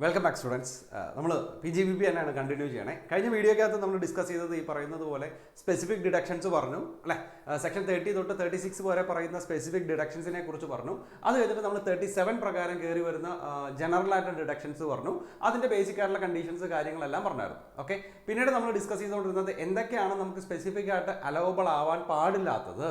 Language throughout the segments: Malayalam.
Welcome back students. നമ്മൾ PGBP തന്നെയാണ് കണ്ടിന്യൂ ചെയ്യണേ. കഴിഞ്ഞ വീഡിയോക്കകത്ത് നമ്മൾ ഡിസ്കസ് ചെയ്തത് ഈ പറയുന്നത് പോലെ സ്പെസിഫിക് ഡിഡക്ഷൻസ് പറഞ്ഞു അല്ലേ. സെക്ഷൻ 30 തൊട്ട് 36 വരെ പറയുന്ന സ്പെസിഫിക് ഡിഡക്ഷൻസിനെ കുറിച്ച് പറഞ്ഞു. അത് കഴിഞ്ഞിട്ട് നമ്മൾ 37 പ്രകാരം കയറി വരുന്ന ജനറൽ ആയിട്ട് ഡിഡക്ഷൻസ് പറഞ്ഞു. അതിൻ്റെ ബേസിക് ആയിട്ടുള്ള കണ്ടീഷൻസ് കാര്യങ്ങളെല്ലാം പറഞ്ഞായിരുന്നു. ഓക്കെ, പിന്നീട് നമ്മൾ ഡിസ്കസ് ചെയ്തുകൊണ്ടിരുന്നത് എന്തൊക്കെയാണ് നമുക്ക് സ്പെസിഫിക് ആയിട്ട് അലവബിൾ ആവാൻ പാടില്ലാത്തത്.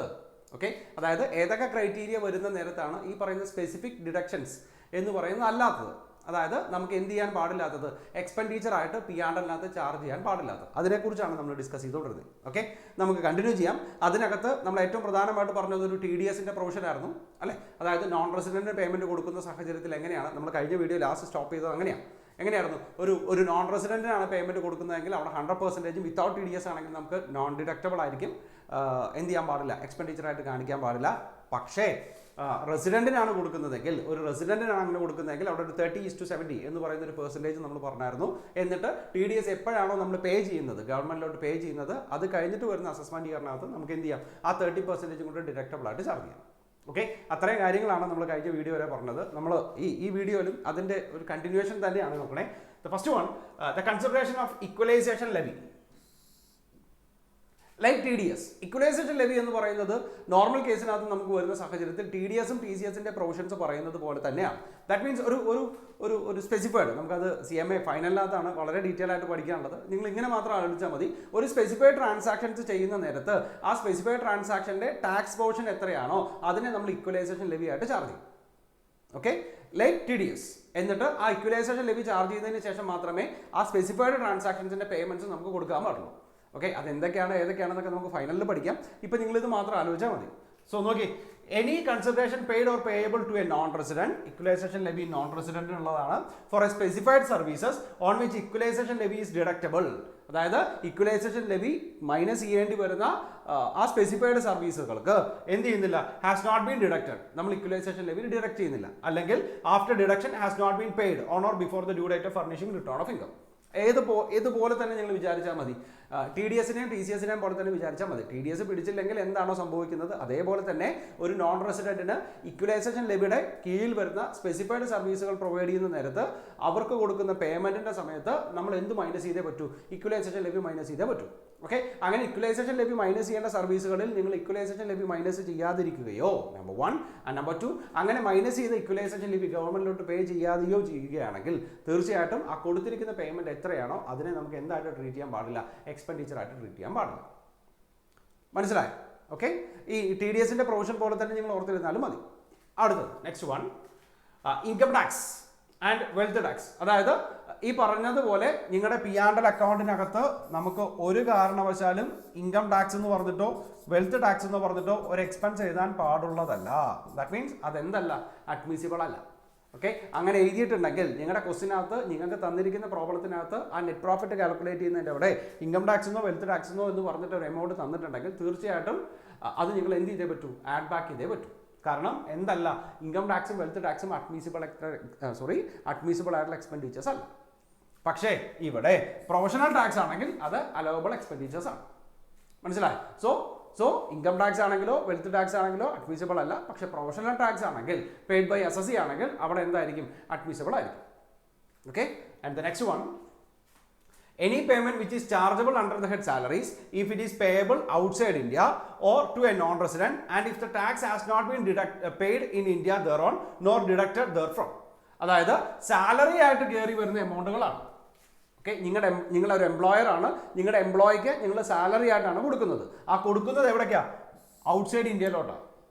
ഓക്കെ, അതായത് ഏതൊക്കെ ക്രൈറ്റീരിയ വരുന്ന നേരത്താണ് ഈ പറയുന്ന സ്പെസിഫിക് ഡിഡക്ഷൻസ് എന്ന് പറയുന്നത് അല്ലാത്തത്. അതായത് നമുക്ക് എന്ത് ചെയ്യാൻ പാടില്ലാത്തത്, എക്സ്പെൻഡിച്ചർ ആയിട്ട് പിയാണ്ടലിനകത്ത് ചാർജ് ചെയ്യാൻ പാടില്ലാത്തത്. അതിനെക്കുറിച്ചാണ് നമ്മൾ ഡിസ്കസ് ചെയ്തുകൊണ്ടിരുന്നത്. ഓക്കെ, നമുക്ക് കണ്ടിന്യൂ ചെയ്യാം. അതിനകത്ത് നമ്മൾ ഏറ്റവും പ്രധാനമായിട്ട് പറഞ്ഞത് ഒരു TDSന്റെ പ്രൊവിഷൻ ആയിരുന്നു അല്ലേ. അതായത് നോൺ റെസിഡന്റ് പേയ്മെന്റ് കൊടുക്കുന്ന സാഹചര്യത്തിൽ എങ്ങനെയാണ് നമ്മൾ കഴിഞ്ഞ വീഡിയോ ലാസ്റ്റ് സ്റ്റോപ്പ് ചെയ്തത് എങ്ങനെയായിരുന്നു ഒരു നോൺ റെസിഡന്റിനാണ് പേയ്മെന്റ് കൊടുക്കുന്നതെങ്കിൽ അവിടെ 100% വിത്തൗട്ട് TDS ആണെങ്കിൽ നമുക്ക് നോൺ ഡിഡക്റ്റബിൾ ആയിരിക്കും. എന്ത് ചെയ്യാൻ പാടില്ല, എക്സ്പെൻഡിച്ചർ ആയിട്ട് കാണിക്കാൻ പാടില്ല. പക്ഷേ റെസിഡന്റിനാണ് കൊടുക്കുന്നതെങ്കിൽ, ഒരു റെസിഡന്റിനാണ് അങ്ങനെ കൊടുക്കുന്നതെങ്കിൽ അവിടെ ഒരു 30:70 എന്ന് പറയുന്ന ഒരു പെർസെൻറ്റേജ് നമ്മൾ പറഞ്ഞായിരുന്നു. എന്നിട്ട് TDS എപ്പോഴാണോ നമ്മൾ പേ ചെയ്യുന്നത്, ഗവൺമെന്റിലോട്ട് പേ ചെയ്യുന്നത്, അത് കഴിഞ്ഞിട്ട് വരുന്ന അസസ്മെന്റ് ഇയറിനകത്ത് നമുക്ക് എന്ത് ചെയ്യാം, ആ 30% കൊണ്ട് ഡിഡക്റ്റബിൾ ആയിട്ട് ചാർജ് ചെയ്യാം. ഓക്കെ, അത്രയും കാര്യങ്ങളാണ് നമ്മൾ കഴിഞ്ഞ വീഡിയോ വരെ പറഞ്ഞത്. നമ്മൾ ഈ വീഡിയോയിലും അതിൻ്റെ ഒരു കണ്ടിന്യൂവേഷൻ തന്നെയാണ് നോക്കണേ. The first one, the consideration of equalisation levy. Like TDS, equalisation levy എന്ന് പറയുന്നത് നോർമൽ കേസിനകത്ത് നമുക്ക് വരുന്ന സാഹചര്യത്തിൽ TDSും TCSന്റെ പ്രൊവിഷൻസ് പറയുന്നത് പോലെ തന്നെയാണ്. ദാറ്റ് മീൻസ് ഒരു സ്പെസിഫൈഡ്, നമുക്കത് CMA ഫൈനലിനകത്താണ് വളരെ ഡീറ്റെയിൽ ആയിട്ട് പഠിക്കാനുള്ളത്. നിങ്ങൾ ഇങ്ങനെ മാത്രം ആലോചിച്ചാൽ മതി. ഒരു സ്പെസിഫൈഡ് ട്രാൻസാക്ഷൻസ് ചെയ്യുന്ന നേരത്ത് ആ സ്പെസിഫൈഡ് ട്രാൻസാക്ഷൻ്റെ ടാക്സ് പോർഷൻ എത്രയാണോ അതിനെ നമ്മൾ ഇക്വലൈസേഷൻ ലെവി ആയിട്ട് ചാർജ് ചെയ്യും. Okay, like TDS. എന്നിട്ട് ആ ഇക്വലൈസേഷൻ ലെവി ചാർജ് ചെയ്തതിന് ശേഷം മാത്രമേ ആ സ്പെസിഫൈഡ് ട്രാൻസാക്ഷൻസിന്റെ പേയ്മെന്റ്സ് നമുക്ക് കൊടുക്കാൻ പാടുള്ളൂ. ഓക്കെ, അതെന്തൊക്കെയാണ് ഏതൊക്കെയാണെന്നൊക്കെ നമുക്ക് ഫൈനലിൽ പഠിക്കാം. ഇപ്പം നിങ്ങളിത് മാത്രം ആലോചിച്ചാൽ മതി. സോ നോക്കി, any consideration paid or payable to a non resident, equalisation levy non റെസിഡന്റിനുള്ളതാണ്, for a specified services on which equalisation levy is deductible. അതായത് ഇക്വലൈസേഷൻ ലെവി മൈനസ് ചെയ്യേണ്ടി വരുന്ന ആ സ്പെസിഫൈഡ് സർവീസുകൾക്ക് എന്ത് ചെയ്യുന്നില്ല, ഹാസ് നോട്ട് ബീൻ ഡിഡക്റ്റഡ്, നമ്മൾ ഇക്വലൈസേഷൻ ലെവി ഡിഡക്ട് ചെയ്യുന്നില്ല. അല്ലെങ്കിൽ after deduction has not been paid on or before the due date of furnishing return of income. ഇതുപോലെ തന്നെ നിങ്ങൾ വിചാരിച്ചാൽ മതി. TDSനെയും TCSനെയും പോലെ തന്നെ വിചാരിച്ചാൽ മതി. TDS പിടിച്ചില്ലെങ്കിൽ എന്താണോ സംഭവിക്കുന്നത് അതേപോലെ തന്നെ ഒരു നോൺ റെസിഡന്റിന് ഇക്വലൈസേഷൻ ലെവിയുടെ കീഴിൽ വരുന്ന സ്പെസിഫൈഡ് സർവീസുകൾ പ്രൊവൈഡ് ചെയ്യുന്ന നേരത്ത് അവർക്ക് കൊടുക്കുന്ന പേയ്മെന്റിന്റെ സമയത്ത് നമ്മൾ എന്ത് മൈനസ് ചെയ്തേ പറ്റൂ, ഇക്വലൈസേഷൻ ലെവി മൈനസ് ചെയ്തേ പറ്റൂ. ഓക്കെ, അങ്ങനെ ഇക്വലൈസേഷൻ ലെവി മൈനസ് ചെയ്യേണ്ട സർവീസുകളിൽ നിങ്ങൾ ഇക്വലൈസേഷൻ ലെവി മൈനസ് ചെയ്യാതിരിക്കുകയോ, നമ്പർ 1, നമ്പർ 2, അങ്ങനെ മൈനസ് ചെയ്ത ഇക്വലൈസേഷൻ ലെവി ഗവൺമെന്റിലോട്ട് പേ ചെയ്യാതെയോ ചെയ്യുകയാണെങ്കിൽ തീർച്ചയായിട്ടും ആ കൊടുത്തിരിക്കുന്ന പേയ്മെന്റ് എത്രയാണോ അതിനെ നമുക്ക് എന്തായിട്ട് ട്രീറ്റ് ചെയ്യാൻ പാടില്ല, എക്സ്പെൻഡിച്ചർ ആയിട്ട് ട്രീറ്റ് ചെയ്യാൻ പാടില്ല. മനസ്സിലായോ? ഓക്കെ, ഈ TDSന്റെ പ്രൊവിഷൻ പോലെ തന്നെ നിങ്ങൾ ഓർത്തിരുന്നാലും മതി. അടുത്തത് next one, income tax and wealth tax. അതായത് ഈ പറഞ്ഞതുപോലെ നിങ്ങളുടെ പിയാണ്ടൽ അക്കൗണ്ടിനകത്ത് നമുക്ക് ഒരു കാരണവശാലും ഇൻകം ടാക്സ് എന്ന് പറഞ്ഞിട്ടോ വെൽത്ത് ടാക്സ് എന്ന് പറഞ്ഞിട്ടോ ഒരു എക്സ്പെൻസ് എഴുതാൻ പാടുള്ളതല്ല. ദാറ്റ് മീൻസ് അതെന്തല്ല, അഡ്മിസിബിൾ അല്ല. ഓക്കെ, അങ്ങനെ എഴുതിയിട്ടുണ്ടെങ്കിൽ നിങ്ങളുടെ ക്വസ്റ്റിനകത്ത് നിങ്ങൾക്ക് തന്നിരിക്കുന്ന പ്രോബ്ലത്തിനകത്ത് ആ നെറ്റ് പ്രോഫിറ്റ് കാൽക്കുലേറ്റ് ചെയ്യുന്നതിൻ്റെ അവിടെ ഇൻകം ടാക്സിനോ വെൽത്ത് ടാക്സിനോ എന്ന് പറഞ്ഞിട്ട് ഒരു എമൗണ്ട് തന്നിട്ടുണ്ടെങ്കിൽ തീർച്ചയായിട്ടും അത് നിങ്ങൾ എന്ത് ചെയ്തേ പറ്റൂ, ആഡ് ബാക്ക് ചെയ്തേ പറ്റൂ. കാരണം എന്തല്ല, ഇൻകം ടാക്സും വെൽത്ത് ടാക്സും അഡ്മിസിബിൾ ആയിട്ടുള്ള എക്സ്പെൻഡിച്ചേഴ്സ് അല്ല. പക്ഷേ ഇവിടെ പ്രൊഫഷണൽ ടാക്സ് ആണെങ്കിൽ അത് അലവബിൾ എക്സ്പെൻഡിച്ചേഴ്സ് ആണ്. മനസ്സിലായി? സോ ഇൻകം ടാക്സ് ആണെങ്കിലോ വെൽത്ത് ടാക്സ് ആണെങ്കിലോ അഡ്മിസിബിൾ അല്ല. പക്ഷേ പ്രൊഫഷണൽ ടാക്സ് ആണെങ്കിൽ, പെയ്ഡ് ബൈ SSC ആണെങ്കിൽ അവിടെ എന്തായിരിക്കും, അഡ്മിസിബിൾ ആയിരിക്കും. Okay, and the next one, any payment which is chargeable under the head salaries if it is payable outside India or to a non-resident and if the tax has not been paid in India thereon nor deducted therefrom. അതായത് സാലറി ആയിട്ട് കയറി വരുന്ന എമൗണ്ടുകളാണ്. ഓക്കെ, നിങ്ങളൊരു എംപ്ലോയർ ആണ്, നിങ്ങളുടെ എംപ്ലോയിക്ക് നിങ്ങൾ സാലറി ആയിട്ടാണ് കൊടുക്കുന്നത്. ആ കൊടുക്കുന്നത് എവിടേക്കാണ്, ഔട്ട്സൈഡ് ഇന്ത്യയിലോട്ടാണ്.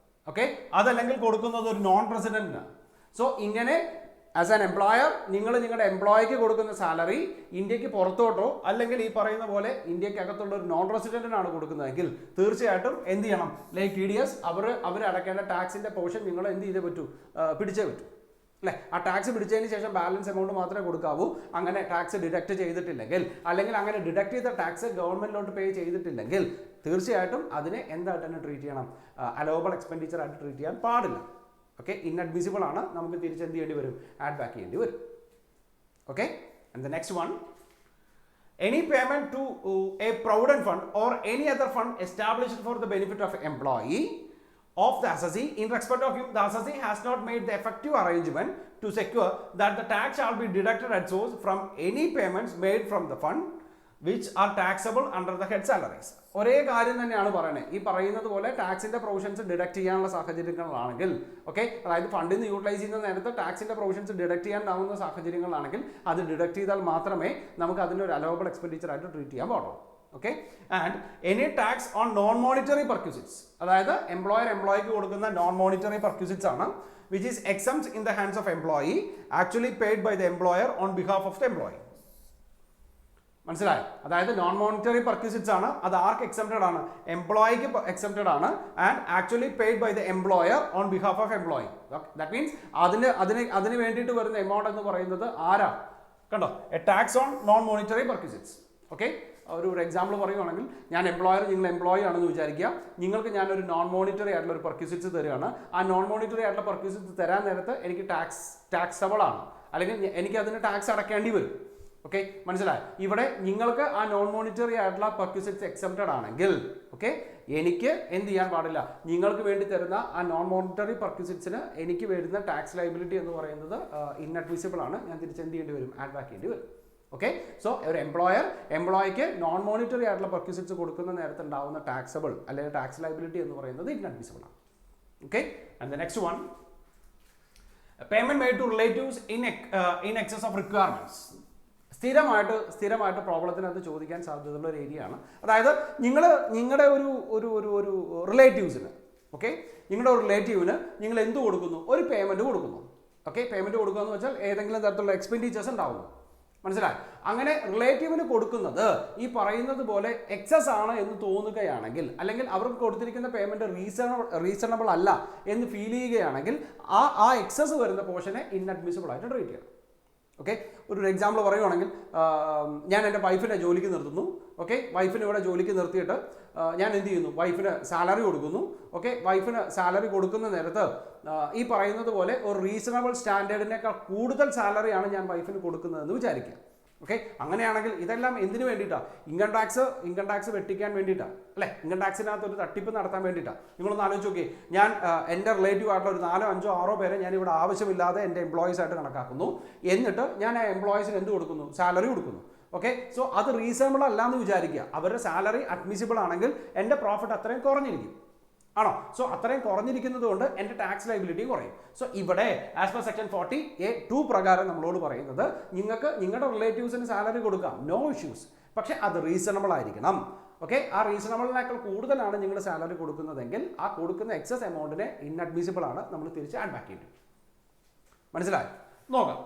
ഓക്കെ, അതല്ലെങ്കിൽ കൊടുക്കുന്നത് ഒരു നോൺ റെസിഡന്റിനാണ്. സോ ഇങ്ങനെ ആസ് ആൻ എംപ്ലോയർ നിങ്ങൾ നിങ്ങളുടെ എംപ്ലോയിക്ക് കൊടുക്കുന്ന സാലറി ഇന്ത്യക്ക് പുറത്തോട്ടോ അല്ലെങ്കിൽ ഈ പറയുന്ന പോലെ ഇന്ത്യക്കകത്തുള്ള ഒരു നോൺ റെസിഡന്റിനാണ് കൊടുക്കുന്നതെങ്കിൽ തീർച്ചയായിട്ടും എന്ത് ചെയ്യണം, ലൈക്ക് TDS അവർ അടയ്ക്കേണ്ട ടാക്സിന്റെ പോർഷൻ നിങ്ങൾ എന്ത് ചെയ്തേ പറ്റൂ, പിടിച്ചേ പറ്റൂ അല്ലേ. ആ ടാക്സ് പിടിച്ചതിന് ശേഷം ബാലൻസ് എമൗണ്ട് മാത്രമേ കൊടുക്കാവൂ. അങ്ങനെ ടാക്സ് ഡിഡക്ട് ചെയ്തിട്ടില്ലെങ്കിൽ അല്ലെങ്കിൽ അങ്ങനെ ഡിഡക്ട് ചെയ്ത ടാക്സ് ഗവൺമെന്റിലോട്ട് പേ ചെയ്തിട്ടില്ലെങ്കിൽ തീർച്ചയായിട്ടും അതിനെ എന്തായിട്ട് തന്നെ ട്രീറ്റ് ചെയ്യണം, അലോവബിൾ എക്സ്പെൻഡിച്ചർ ആയിട്ട് ട്രീറ്റ് ചെയ്യാൻ പാടില്ല. ഓക്കെ, ഇൻഅഡ്മിസിബിൾ ആണ്, നമുക്ക് തിരിച്ചെന്ത് ചെയ്യേണ്ടി വരും, ആഡ് ബാക്ക് ചെയ്യേണ്ടി വരും. Okay, and the next one, any payment to a provident fund or any other fund established for the benefit of employee of the assessee. In respect of him, the assessee has not made the effective arrangement to secure that the tax shall be deducted at source from any payments made from the fund which are taxable under the head salaries. ഒരേ കാര്യം തന്നെയാണ് പറയുന്നത്. ഈ പറയുന്നത് പോലെ ടാക്സിന്റെ പ്രൊവിഷൻസ് ഡിഡക്ട് ചെയ്യാനുള്ള സാഹചര്യങ്ങളാണെങ്കിൽ, ഓക്കെ, അതായത് ഫണ്ടിൽ നിന്ന് യൂട്ടിലൈസ് ചെയ്യുന്ന നേരത്തെ ടാക്സിന്റെ പ്രൊവിഷൻസ് ഡിഡക്ട് ചെയ്യാനാവുന്ന സാഹചര്യങ്ങളാണെങ്കിൽ അത് ഡിഡക്ട് ചെയ്താൽ മാത്രമേ നമുക്ക് അതിൻ്റെ ഒരു അലവബിൾ എക്സ്പെൻഡിച്ചർ ആയിട്ട് ട്രീറ്റ് ചെയ്യാൻ പാടുള്ളൂ. Okay, and any tax on non monetary perquisites, അതായത് എംപ്ലോയിക്ക് കൊടുക്കുന്ന നോൺ മോണിറ്ററി പെർക്യൂസിറ്റ്സ് ആണ്, which is exempt in the hands of employee actually paid by the employer on behalf of the employee. മനസ്സിലായോ? അതായത് നോൺ മോണിറ്ററി പെർക്യൂസിറ്റ്സ് ആണ്, അത് ആർക്ക് എക്സംപ്റ്റഡ് ആണ്? എംപ്ലോയിക്ക് എക്സംപ്റ്റഡ് ആണ്, and actually paid by the employer on behalf of employee. That means അതിന് വേണ്ടിയിട്ട് വരുന്ന എമൗണ്ട് എന്ന് പറയുന്നത് ആരാ? കണ്ടോ, a tax on non monetary perquisites. Okay, ഒരു എക്സാമ്പിൾ പറയുകയാണെങ്കിൽ, ഞാൻ എംപ്ലോയർ, നിങ്ങൾ എംപ്ലോയി ആണെന്ന് വിചാരിക്കുക, നിങ്ങൾക്ക് ഞാനൊരു നോൺ മോണിറ്ററി ആയിട്ടുള്ള ഒരു പെർക്യൂസിറ്റ്സ് തരികയാണ്. ആ നോൺ മോണിറ്ററി ആയിട്ടുള്ള പെർക്യൂസിറ്റ്സ് തരാൻ നേരത്ത് എനിക്ക് ടാക്സബിൾ ആണ്, അല്ലെങ്കിൽ എനിക്ക് അതിന് ടാക്സ് അടയ്ക്കേണ്ടി വരും. ഓക്കെ, മനസ്സിലായി? ഇവിടെ നിങ്ങൾക്ക് ആ നോൺ മോണിറ്ററി ആയിട്ടുള്ള പെർക്യൂസിറ്റ്സ് എക്സംപ്റ്റഡ് ആണെങ്കിൽ, ഓക്കെ, എനിക്ക് എന്ത് ചെയ്യാൻ പാടില്ല? നിങ്ങൾക്ക് വേണ്ടി തരുന്ന ആ നോൺ മോണിറ്ററി പെർക്യൂസിറ്റ്സിന് എനിക്ക് വരുന്ന ടാക്സ് ലയബിലിറ്റി എന്ന് പറയുന്നത് ഇൻഅഡ്മിസിബിൾ ആണ്. ഞാൻ തിരിച്ചെന്ത് ചെയ്യേണ്ടി വരും? ആഡ് ബാക്ക് ചെയ്യേണ്ടി വരും. ഓക്കെ, സോ ഒരു എംപ്ലോയിക്ക് നോൺ മോണിറ്ററി ആയിട്ടുള്ള പെർക്യൂസിറ്റ്സ് കൊടുക്കുന്ന നേരത്തെ ഉണ്ടാവുന്ന ടാക്സബിൾ അല്ലെങ്കിൽ ടാക്സ് ലയബിലിറ്റി എന്ന് പറയുന്നത് ഇൻഅഡ്മിസിബിൾ ആണ്. Okay, and the next one, payment made to relatives in excess of requirements. സ്ഥിരമായിട്ട് പ്രോബ്ലത്തിനകത്ത് ചോദിക്കാൻ സാധ്യതയുള്ള ഒരു ഏരിയ ആണ്. അതായത് നിങ്ങളുടെ ഒരു റിലേറ്റീവ്സിന്, ഓക്കെ, നിങ്ങളുടെ ഒരു റിലേറ്റീവിന് നിങ്ങൾ എന്ത് കൊടുക്കുന്നു? ഒരു പേയ്മെന്റ് കൊടുക്കുന്നു. ഓക്കെ, പേയ്മെന്റ് കൊടുക്കുക എന്ന് വെച്ചാൽ ഏതെങ്കിലും തരത്തിലുള്ള എക്സ്പെൻഡിച്ചേഴ്സ് ഉണ്ടാവുന്നു. മനസ്സിലായി? അങ്ങനെ റിലേറ്റീവിന് കൊടുക്കുന്നത് ഈ പറയുന്നത് പോലെ എക്സസ് ആണ് എന്ന് തോന്നുകയാണെങ്കിൽ, അല്ലെങ്കിൽ അവർക്ക് കൊടുത്തിരിക്കുന്ന പേയ്മെന്റ് റീസണബിൾ അല്ല എന്ന് ഫീൽ ചെയ്യുകയാണെങ്കിൽ ആ എക്സസ് വരുന്ന പോർഷനെ ഇൻഅഡ്മിസിബിൾ ആയിട്ട് ട്രീറ്റ് ചെയ്യണം. ഓക്കെ, ഒരു എക്സാമ്പിൾ പറയുവാണെങ്കിൽ, ഞാൻ എൻ്റെ വൈഫിനെ ജോലിക്ക് നിർത്തുന്നു. ഓക്കെ, വൈഫിനെ ഇവിടെ ജോലിക്ക് നിർത്തിയിട്ട് ഞാൻ എന്ത് ചെയ്യുന്നു? വൈഫിന് സാലറി കൊടുക്കുന്നു. ഓക്കെ, വൈഫിന് സാലറി കൊടുക്കുന്ന നേരത്ത് ഈ പറയുന്നത് പോലെ ഒരു റീസണബിൾ സ്റ്റാൻഡേർഡിനേക്കാൾ കൂടുതൽ സാലറിയാണ് ഞാൻ വൈഫിന് കൊടുക്കുന്നതെന്ന് വിചാരിക്കുക. ഓക്കെ, അങ്ങനെയാണെങ്കിൽ ഇതെല്ലാം എന്തിനു വേണ്ടിയിട്ടാണ്? ഇൻകം ടാക്സ് വെട്ടിക്കാൻ വേണ്ടിയിട്ടാണ്, അല്ലേ? ഇൻകം ടാക്സിനകത്ത് ഒരു തട്ടിപ്പ് നടത്താൻ വേണ്ടിയിട്ടാണ്. നിങ്ങളൊന്ന് ആലോചിച്ച് നോക്കിയേ, ഞാൻ എൻ്റെ റിലേറ്റീവ് ആയിട്ടുള്ള ഒരു 4, 5, 6 പേരെ ഞാൻ ഇവിടെ ആവശ്യമില്ലാതെ എൻ്റെ എംപ്ലോയീസ് ആയിട്ട് കണക്കാക്കുന്നു. എന്നിട്ട് ഞാൻ ആ എംപ്ലോയീസിന് എന്ത് കൊടുക്കുന്നു? സാലറി കൊടുക്കുന്നു. ഓക്കെ, സോ അത് റീസണബിൾ അല്ല എന്ന് വിചാരിക്കുക. അവരുടെ സാലറി അഡ്മിസിബിൾ ആണെങ്കിൽ എൻ്റെ പ്രോഫിറ്റ് അത്രയും കുറഞ്ഞിരിക്കും. ആണോ? സോ അത്രയും കുറഞ്ഞിരിക്കുന്നത് കൊണ്ട് എൻ്റെ ടാക്സ് ലയബിലിറ്റി കുറയും. സോ ഇവിടെ ആസ് പെർ സെക്ഷൻ 40A(2) പ്രകാരം നമ്മളോട് പറയുന്നത്, നിങ്ങൾക്ക് നിങ്ങളുടെ റിലേറ്റീവ്സിന് സാലറി കൊടുക്കാം, നോ ഇഷ്യൂസ്, പക്ഷെ അത് റീസണബിൾ ആയിരിക്കണം. ഓക്കെ, ആ റീസണബിളിനേക്കാൾ കൂടുതലാണ് നിങ്ങൾ സാലറി കൊടുക്കുന്നതെങ്കിൽ ആ കൊടുക്കുന്ന എക്സസ് എമൗണ്ടിനെ ഇൻഅഡ്മിസിബിൾ ആണ്, നമ്മൾ തിരിച്ച് ആഡ് ബാക്ക് ചെയ്യും. മനസ്സിലായി? നോക്കാം.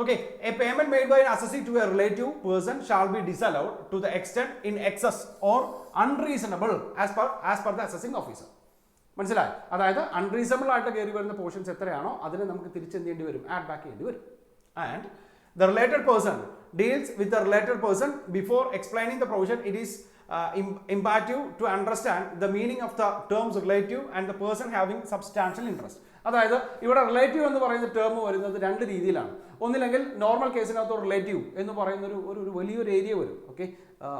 Okay, a payment made by an assessee to a relative person shall be disallowed to the extent in excess or unreasonable as per the assessing officer. മനസ്സിലായി? അതായത് അൺറീസണബിൾ ആയിട്ട് കയറി വരുന്ന പോർഷൻസ് എത്രയാണോ അതിനെ നമുക്ക് തിരിച്ചെന്ത് ചെയ്യേണ്ടി വരും? ആഡ് ബാക്ക് ചെയ്യേണ്ടി വരും. And the related person deals with the related person before explaining the provision. It is imperative to understand the meaning of the terms relative and the person having substantial interest. അതായത് ഇവിടെ റിലേറ്റീവ് എന്ന് പറയുന്ന ടേം വരുന്നത് 2 രീതിയിലാണ്. ഒന്നില്ലെങ്കിൽ നോർമൽ കേസിനകത്ത് റിലേറ്റീവ് എന്ന് പറയുന്ന ഒരു വലിയൊരു ഏരിയ വരും. ഓക്കെ,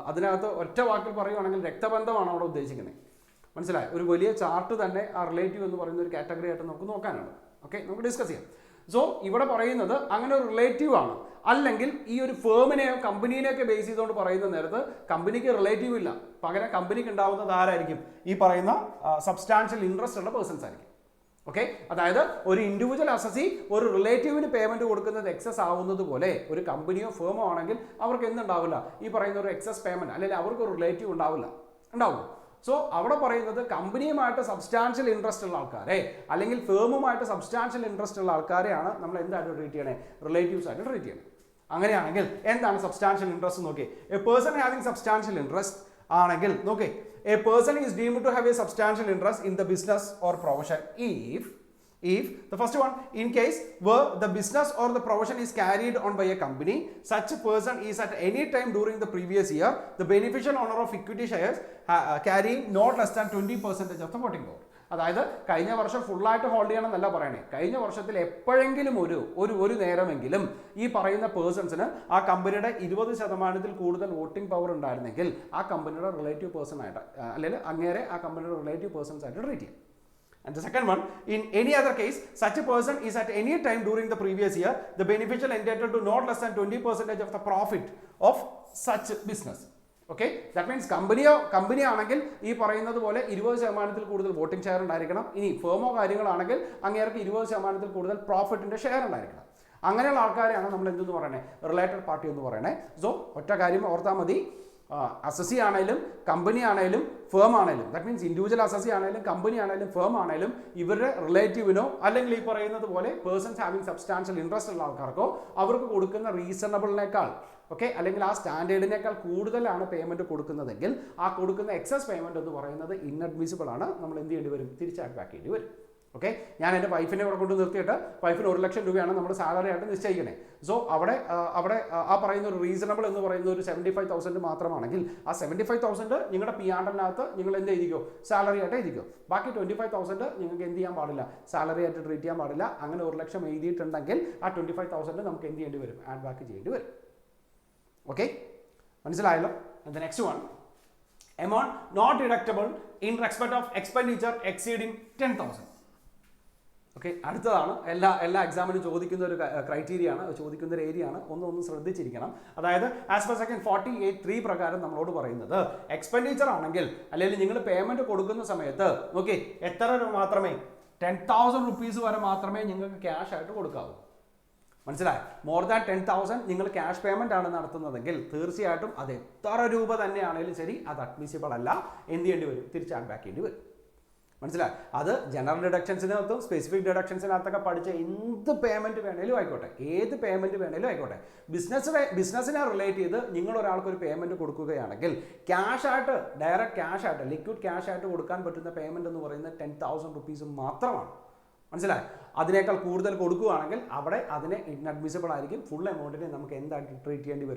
അതിനകത്ത് ഒറ്റ വാക്കിൽ പറയുവാണെങ്കിൽ രക്തബന്ധമാണ് അവിടെ ഉദ്ദേശിക്കുന്നത്. മനസ്സിലായി? ഒരു വലിയ ചാർട്ട് തന്നെ ആ റിലേറ്റീവ് എന്ന് പറയുന്ന ഒരു കാറ്റഗറി ആയിട്ട് നമുക്ക് നോക്കാനാണ്. ഓക്കെ, നമുക്ക് ഡിസ്കസ് ചെയ്യാം. സോ ഇവിടെ പറയുന്നത് അങ്ങനെ ഒരു റിലേറ്റീവ് ആണ്. അല്ലെങ്കിൽ ഈ ഒരു ഫേമിനെയോ കമ്പനീനെയൊക്കെ ബേസ് ചെയ്തുകൊണ്ട് പറയുന്ന നേരത്ത് കമ്പനിക്ക് റിലേറ്റീവ് ഇല്ല, പകരം കമ്പനിക്ക് ഉണ്ടാവുന്നത് ആരായിരിക്കും? ഈ പറയുന്ന സബ്സ്റ്റാൻഷ്യൽ ഇൻട്രസ്റ്റ് ഉള്ള പേഴ്സൺസ് ആയിരിക്കും. ഓക്കെ, അതായത് ഒരു ഇൻഡിവിജ്വൽ അസസി ഒരു റിലേറ്റീവിന് പേയ്മെന്റ് കൊടുക്കുന്നത് എക്സസ് ആവുന്നത് പോലെ ഒരു കമ്പനിയോ ഫേമോ ആണെങ്കിൽ അവർക്ക് എന്തുണ്ടാവില്ല? ഈ പറയുന്ന ഒരു എക്സസ് പേയ്മെന്റ്, അല്ലെങ്കിൽ അവർക്ക് ഒരു റിലേറ്റീവ് ഉണ്ടാവും. സോ അവിടെ പറയുന്നത് കമ്പനിയുമായിട്ട് സബ്സ്റ്റാൻഷ്യൽ ഇൻട്രസ്റ്റ് ഉള്ള ആൾക്കാരെ, അല്ലെങ്കിൽ ഫേമുമായിട്ട് സബ്സ്റ്റാൻഷ്യൽ ഇൻട്രസ്റ്റ് ഉള്ള ആൾക്കാരെയാണ് നമ്മൾ എന്തായിട്ട് ട്രീറ്റ് ചെയ്യണേ? റിലേറ്റീവ്സ് ആയിട്ട് ട്രീറ്റ് ചെയ്യണം. അങ്ങനെയാണെങ്കിൽ എന്താണ് സബ്സ്റ്റാൻഷ്യൽ ഇൻട്രസ്റ്റ്? നോക്കി, A person having substantial interest ആണെങ്കിൽ, നോക്കി, a person is deemed to have a substantial interest in the business or profession if the first one, in case where the business or the profession is carried on by a company, such a person is at any time during the previous year the beneficial owner of equity shares carrying not less than 20% of the voting power. അതായത് കഴിഞ്ഞ വർഷം ഫുള്ളായിട്ട് ഹോൾഡ് ചെയ്യണം എന്നല്ല പറയണേ, കഴിഞ്ഞ വർഷത്തിൽ എപ്പോഴെങ്കിലും ഒരു നേരമെങ്കിലും ഈ പറയുന്ന പേഴ്സൺസിന് ആ കമ്പനിയുടെ 20% കൂടുതൽ വോട്ടിംഗ് പവർ ഉണ്ടായിരുന്നെങ്കിൽ ആ കമ്പനിയുടെ റിലേറ്റീവ് പേഴ്സൺ ആയിട്ട്, അല്ലെങ്കിൽ അങ്ങേരെ ആ കമ്പനിയുടെ റിലേറ്റീവ് പേഴ്സൺസ് ആയിട്ട് ട്രീറ്റ് ചെയ്യും. And the second one, in any other case, such a person is at any time during the previous year the beneficial entitled to not less than 20% of the profit of such business. Okay, that means company ആണെങ്കിൽ ഈ പറയുന്നത് പോലെ 20% കൂടുതൽ വോട്ടിംഗ് ഷെയർ ഉണ്ടായിരിക്കണം. ഇനി ഫേമോ കാര്യങ്ങളാണെങ്കിൽ അങ്ങേർക്ക് 20% കൂടുതൽ പ്രോഫിറ്റിന്റെ ഷെയർ ഉണ്ടായിരിക്കണം. അങ്ങനെയുള്ള ആൾക്കാരെയാണ് നമ്മൾ എന്തെന്ന് പറയുന്നത്, റിലേറ്റഡ് പാർട്ടി എന്ന് പറയുന്നത്. സോ ഒറ്റ കാര്യം ഓർത്താൽ മതി, അസസി ആണെങ്കിലും കമ്പനി ആണെങ്കിലും ഫേം ആണെങ്കിലും, ദാറ്റ് മീൻസ് ഇൻഡിവിജ്വൽ അസസി ആണെങ്കിലും കമ്പനി ആണെങ്കിലും ഫേം ആണെങ്കിലും ഇവരുടെ റിലേറ്റീവിനോ അല്ലെങ്കിൽ ഈ പറയുന്നത് പോലെ പേഴ്സൺസ് ഹാവിംഗ് സബ്സ്റ്റാൻഷ്യൽ ഇൻട്രസ്റ്റ് ഉള്ള ആൾക്കാർക്കോ അവർക്ക് കൊടുക്കുന്ന റീസണബിളിനേക്കാൾ അല്ലെങ്കിൽ ആ സ്റ്റാൻഡേർഡിനേക്കാൾ കൂടുതലാണ് പേയ്മെന്റ് കൊടുക്കുന്നതെങ്കിൽ ആ കൊടുക്കുന്ന എക്സസ് പേയ്മെന്റ് എന്ന് പറയുന്നത് ഇൻഅഡ്മിസിബിൾ ആണ്. നമ്മൾ എന്ത് ചെയ്യേണ്ടി വരും, തിരിച്ച് ആഡ് ബാക്ക് ചെയ്യേണ്ടി വരും. ഓക്കെ, ഞാൻ എൻ്റെ വൈഫിനെ ഇവിടെ കൊണ്ട് നിർത്തിയിട്ട് വൈഫിന് 1 ലക്ഷം രൂപയാണ് നമ്മൾ സാലറി ആയിട്ട് നിശ്ചയിക്കണേ. സോ അവിടെ ആ പറയുന്ന ഒരു റീസണബിൾ എന്ന് പറയുന്ന ഒരു 75,000 മാത്രമാണെങ്കിൽ ആ 75,000 നിങ്ങളുടെ പിയാണ്ടലിനകത്ത് നിങ്ങൾ എന്ത് ചെയ്തിരിക്കോ, സാലറി ആയിട്ട് എഴുതിക്കോ. ബാക്കി 25,000 നിങ്ങൾക്ക് എന്ത് ചെയ്യാൻ പാടില്ല, സാലറി ആയിട്ട് ട്രീറ്റ് ചെയ്യാൻ പാടില്ല. അങ്ങനെ 1 ലക്ഷം എഴുതിയിട്ടുണ്ടെങ്കിൽ ആ 25,000 നമുക്ക് എന്ത് ചെയ്യേണ്ടി വരും, ആഡ് ബാക്ക് ചെയ്യേണ്ടി വരും. ഓക്കെ, മനസ്സിലായല്ലോ. The next one, amount not deductible in respect of expenditure exceeding 10,000. Okay, അടുത്തതാണ് എല്ലാ എക്സാമിനും ചോദിക്കുന്ന ഒരു ക്രൈറ്റീരിയ ആണ്, ചോദിക്കുന്ന ഒരു ഏരിയ ആണ്. ഒന്ന് ശ്രദ്ധിച്ചിരിക്കണം. അതായത് ആസ് പെർ സെക്ഷൻ 48(3) പ്രകാരം നമ്മളോട് പറയുന്നത് എക്സ്പെൻഡിച്ചർ ആണെങ്കിൽ അല്ലെങ്കിൽ നിങ്ങൾ പേയ്മെന്റ് കൊടുക്കുന്ന സമയത്ത് ഓക്കെ എത്ര രൂപ മാത്രമേ, 10,000 rupees വരെ മാത്രമേ നിങ്ങൾക്ക് ക്യാഷ് ആയിട്ട് കൊടുക്കാവൂ. മനസ്സിലായി? മോർ ദാൻ 10,000 നിങ്ങൾ ക്യാഷ് പേയ്മെന്റ് ആണ് നടത്തുന്നതെങ്കിൽ തീർച്ചയായിട്ടും അത് എത്ര രൂപ തന്നെയാണെങ്കിലും ശരി അത് അഡ്മിസിബിൾ അല്ല. എന്ത് ചെയ്യേണ്ടി വരും, തിരിച്ച് ആഡ് ബാക്ക് ചെയ്യേണ്ടി വരും. മനസ്സിലായി? അത് ജനറൽ ഡിഡക്ഷൻസിനകത്തും സ്പെസിഫിക് ഡിഡക്ഷൻസിനകത്തൊക്കെ പഠിച്ച എന്ത് പേയ്മെന്റ് വേണേലും ആയിക്കോട്ടെ, ഏത് പേയ്മെന്റ് വേണേലും ആയിക്കോട്ടെ, ബിസിനസ്സിനെ റിലേറ്റ് ചെയ്ത് നിങ്ങൾ ഒരാൾക്ക് ഒരു പേയ്മെന്റ് കൊടുക്കുകയാണെങ്കിൽ ക്യാഷ് ആയിട്ട്, ഡയറക്റ്റ് ക്യാഷ് ആയിട്ട്, ലിക്വിഡ് ക്യാഷ് ആയിട്ട് കൊടുക്കാൻ പറ്റുന്ന പേയ്മെന്റ് എന്ന് പറയുന്നത് 10,000 rupees മാത്രമാണ്. മനസ്സിലായി? അതിനേക്കാൾ കൂടുതൽ കൊടുക്കുകയാണെങ്കിൽ അവിടെ അതിനെ ഇൻഅഡ്മിസിബിൾ ആയിരിക്കും. ഫുൾ എമൗണ്ടിനെ നമുക്ക് എന്തായിട്ട് ട്രീറ്റ് ചെയ്യേണ്ടി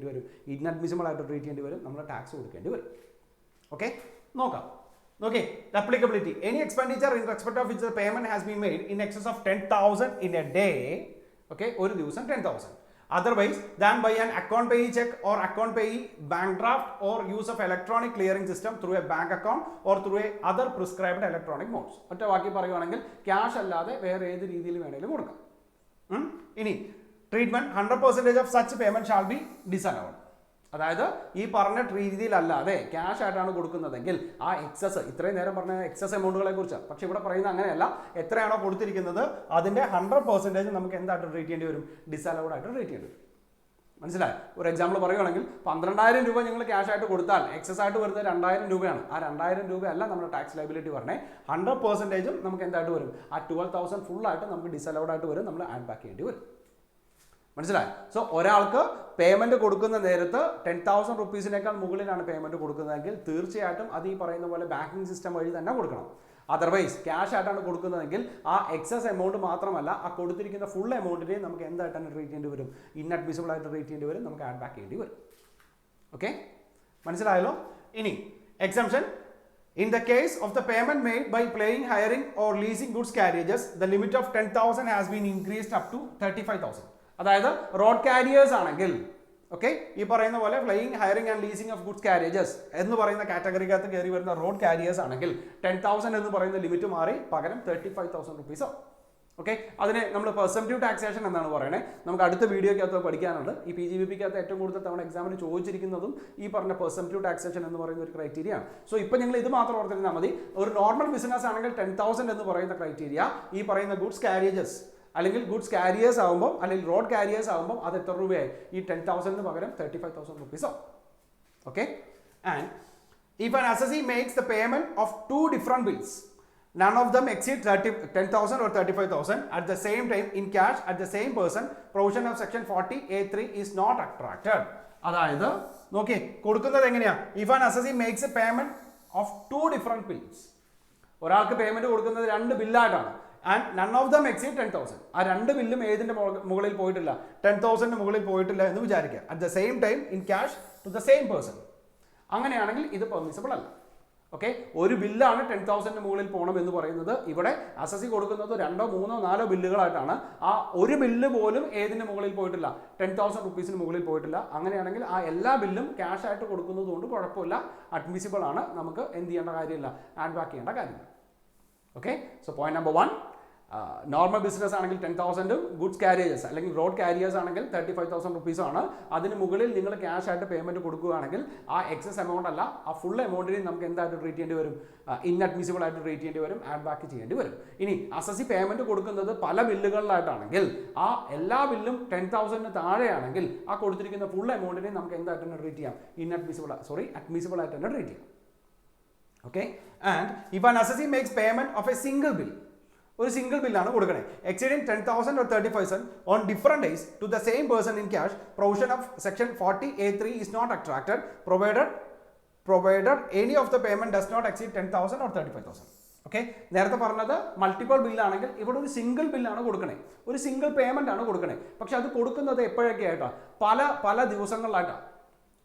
വരും, ഇൻഅഡ്മിസിബിൾ ആയിട്ട് ട്രീറ്റ് ചെയ്യേണ്ടി വരും, നമ്മൾ ടാക്സ് കൊടുക്കേണ്ടി വരും. ഓക്കെ, നോക്കാം. Okay, the applicability. Any expenditure in respect of which the payment has been made in excess of 10,000 in a day, okay, ഒരു ദിവസം 10,000. Otherwise than by an account payee check or account payee bank draft or use of electronic clearing system through a bank account or through a other prescribed electronic modes. ഒറ്റ വാക്കി പറയുകയാണെങ്കിൽ ക്യാഷ് അല്ലാതെ വേറെ ഏത് രീതിയിൽ വേണമെങ്കിലും കൊടുക്കാം. ഇനി treatment 100% of such payment shall be disallowed. അതായത് ഈ പറഞ്ഞ രീതിയിലല്ലാതെ ക്യാഷ് ആയിട്ടാണ് കൊടുക്കുന്നതെങ്കിൽ ആ എക്സസ്, ഇത്രയും നേരം പറഞ്ഞ എക്സസ് എമൗണ്ടുകളെ കുറിച്ചാണ്, പക്ഷെ ഇവിടെ പറയുന്നത് അങ്ങനെയല്ല. എത്രയാണോ കൊടുത്തിരിക്കുന്നത് അതിന്റെ 100% നമുക്ക് എന്തായിട്ട് ട്രീറ്റ് ചെയ്യേണ്ടി വരും, ഡിസലൗഡ് ആയിട്ട് ട്രീറ്റ് ചെയ്യേണ്ടി വരും. മനസ്സിലായി? ഒരു എക്സാമ്പിൾ പറയുകയാണെങ്കിൽ 12,000 രൂപ നിങ്ങൾ ക്യാഷ് ആയിട്ട് കൊടുത്താൽ എക്സസ് ആയിട്ട് വരുന്നത് 2,000 രൂപയാണ്. ആ 2,000 രൂപയല്ല നമ്മുടെ ടാക്സ് ലയബിലിറ്റി പറഞ്ഞേ, 100% നമുക്ക് എന്തായിട്ട് വരും, ആ 12,000 ഫുൾ ആയിട്ട് നമുക്ക് ഡിസലൗഡ് ആയിട്ട് വരും, നമ്മൾ ആഡ് ബാക്ക് ചെയ്യേണ്ടി വരും. മനസ്സിലായി? സോ ഒരാൾക്ക് പേയ്മെന്റ് കൊടുക്കുന്ന നേരത്ത് 10,000 rupeesനേക്കാൾ മുകളിലാണ് പേയ്മെന്റ് കൊടുക്കുന്നതെങ്കിൽ തീർച്ചയായിട്ടും അത് ഈ പറയുന്ന പോലെ ബാങ്കിങ് സിസ്റ്റം വഴി തന്നെ കൊടുക്കണം. അതർവൈസ് ക്യാഷ് ആയിട്ടാണ് കൊടുക്കുന്നതെങ്കിൽ ആ എക്സസ് എമൗണ്ട് മാത്രമല്ല, ആ കൊടുത്തിരിക്കുന്ന ഫുൾ എമൗണ്ടിനെ നമുക്ക് എന്തായിട്ടാണ് ട്രീറ്റ് ചെയ്യേണ്ടി വരും, ഇൻഅഡ്മിസിബിൾ ആയിട്ട് ട്രീറ്റ് ചെയ്യേണ്ടി വരും, നമുക്ക് ആഡ് ബാക്ക് ചെയ്യേണ്ടി വരും. ഓക്കെ, മനസ്സിലായല്ലോ. ഇനി exemption. In the case of the payment made by paying, hiring or leasing goods carriages, the limit of 10,000 has been increased up to 35,000. അതായത് റോഡ് കാരിയേഴ്സ് ആണെങ്കിൽ ഓക്കെ ഈ പറയുന്ന പോലെ flying, hiring and leasing of goods carriages എന്ന് പറയുന്ന കാറ്റഗറിക്കകത്ത് കയറി വരുന്ന റോഡ് കാരിയേഴ്സ് ആണെങ്കിൽ 10,000 എന്ന് പറയുന്ന ലിമിറ്റ് മാറി പകരം 35,000 rupees. ഓക്കെ, അതിനെ നമ്മൾ പെർസെപ്റ്റീവ് ടാക്സേഷൻ എന്നാണ് പറയുന്നത്. നമുക്ക് അടുത്ത വീഡിയോക്കകത്ത് പഠിക്കാനുണ്ട്. ഈ PGBP-ക്കകത്ത് ഏറ്റവും കൂടുതൽ തവണ എക്സാമിന് ചോദിച്ചിരിക്കുന്നതും ഈ പറഞ്ഞ പെർസെപ്റ്റീവ് ടാക്സേഷൻ എന്ന് പറയുന്ന ഒരു ക്രൈറ്റീരിയ ആണ്. സോ ഇപ്പം നിങ്ങൾ ഇത് മാത്രം ഓർത്തിരുന്നാൽ മതി. ഒരു നോർമൽ ബിസിനസ് ആണെങ്കിൽ 10,000 എന്ന് പറയുന്ന ക്രൈറ്റീരിയ ഈ പറയുന്ന ഗുഡ്സ് കാരിയേജസ് അല്ലെങ്കിൽ ഗുഡ്സ് കാരിയേഴ്സ് ആകുമ്പോൾ അല്ലെങ്കിൽ റോഡ് കാരിയേഴ്സ് ആകുമ്പോൾ അത് എത്ര രൂപയായി, ഈ 10,000 പകരം 35,000 rupees. Okay, and if an assessee makes the payment of 2 different bills, none of them exceed 10,000 or 35,000 at the same time in cash at the same person, provision of section 40(a)(3) is not attracted. അതായത് നോക്കി കൊടുക്കുന്നത് എങ്ങനെയാ, if an assessee makes a payment of 2 different bills, ഒരാൾക്ക് പേയ്മെന്റ് കൊടുക്കുന്നത് 2 ബില്ലായിട്ടാണ്. And none of them exceed 10,000. ആ 2 ബില്ലും ഏതിന്റെ മുകളിൽ പോയിട്ടില്ല, 10,000 മുകളിൽ പോയിട്ടില്ല എന്ന് വിചാരിക്കുക. At the same time in cash to the same person. അങ്ങനെയാണെങ്കിൽ ഇത് പെർമിസിബിൾ അല്ല. ഓക്കെ, ഒരു ബില്ലാണ് 10,000 മുകളിൽ പോകണം എന്ന് പറയുന്നത്. ഇവിടെ അസസി കൊടുക്കുന്നത് 2, 3, 4 ബില്ലുകളായിട്ടാണ്. ആ ഒരു ബില്ല് പോലും ഏതിന്റെ മുകളിൽ പോയിട്ടില്ല, 10,000 rupeesന് മുകളിൽ പോയിട്ടില്ല. അങ്ങനെയാണെങ്കിൽ ആ എല്ലാ ബില്ലും ക്യാഷ് ആയിട്ട് കൊടുക്കുന്നത് കൊണ്ട് കുഴപ്പമില്ല, അഡ്മിസിബിൾ ആണ്. നമുക്ക് എന്ത് ചെയ്യേണ്ട കാര്യമില്ല, ആഡ് ബാക്ക് ചെയ്യേണ്ട കാര്യമില്ല. Okay, so point number 1, normal business ആണെങ്കിൽ 10,000 ഗുഡ്സ് കാരിയേഴ്സ് അല്ലെങ്കിൽ റോഡ് കാരിയേഴ്സ് ആണെങ്കിൽ 35,000 റുപ്പീസ് ആണ്. അതിന് മുകളിൽ നിങ്ങൾ ക്യാഷ് ആയിട്ട് പേയ്മെന്റ് കൊടുക്കുകയാണെങ്കിൽ ആ എക്സസ് എമൗണ്ട് അല്ല, ആ ഫുൾ എമൗണ്ടിനെ നമുക്ക് എന്തായിട്ട് ട്രീറ്റ് ചെയ്യേണ്ടി വരും? ഇൻഅഡ്മിസിബിൾ ആയിട്ട് ട്രീറ്റ് ചെയ്യേണ്ടി വരും, ആഡ് ബാക്ക് ചെയ്യേണ്ടി വരും. ഇനി അസസി പേയ്മെന്റ് കൊടുക്കുന്നത് പല ബില്ലുകളിലായിട്ടാണെങ്കിൽ ആ എല്ലാ ബില്ലും 10,000 താഴെയാണെങ്കിൽ ആ കൊടുത്തിരിക്കുന്ന ഫുൾ എമൗണ്ടിനെ നമുക്ക് എന്തായിട്ട് തന്നെ ട്രീറ്റ് ചെയ്യാം? അഡ്മിസിബിൾ ആയിട്ട് തന്നെ ട്രീറ്റ് ചെയ്യാം. Okay, and if an assessee makes payment of A single bill, ഒരു സിംഗിൾ ബില്ലാണ് കൊടുക്കണേ, exceeding 10,000 or 35,000 on different days to the same person in cash, provision of section 40A3 is not attracted provided any of the payment does not exceed 10,000 or 35,000. Okay, നേരത്തെ പറഞ്ഞത് മൾട്ടിപ്പിൾ ബില്ലാണെങ്കിൽ ഇവിടെ ഒരു സിംഗിൾ ബില്ലാണ് കൊടുക്കണേ, ഒരു സിംഗിൾ പേയ്മെന്റ് ആണ് കൊടുക്കണേ. പക്ഷെ അത് കൊടുക്കുന്നത് എപ്പോഴൊക്കെ ആയിട്ടാണ്? പല ദിവസങ്ങളിലായിട്ടാണ്.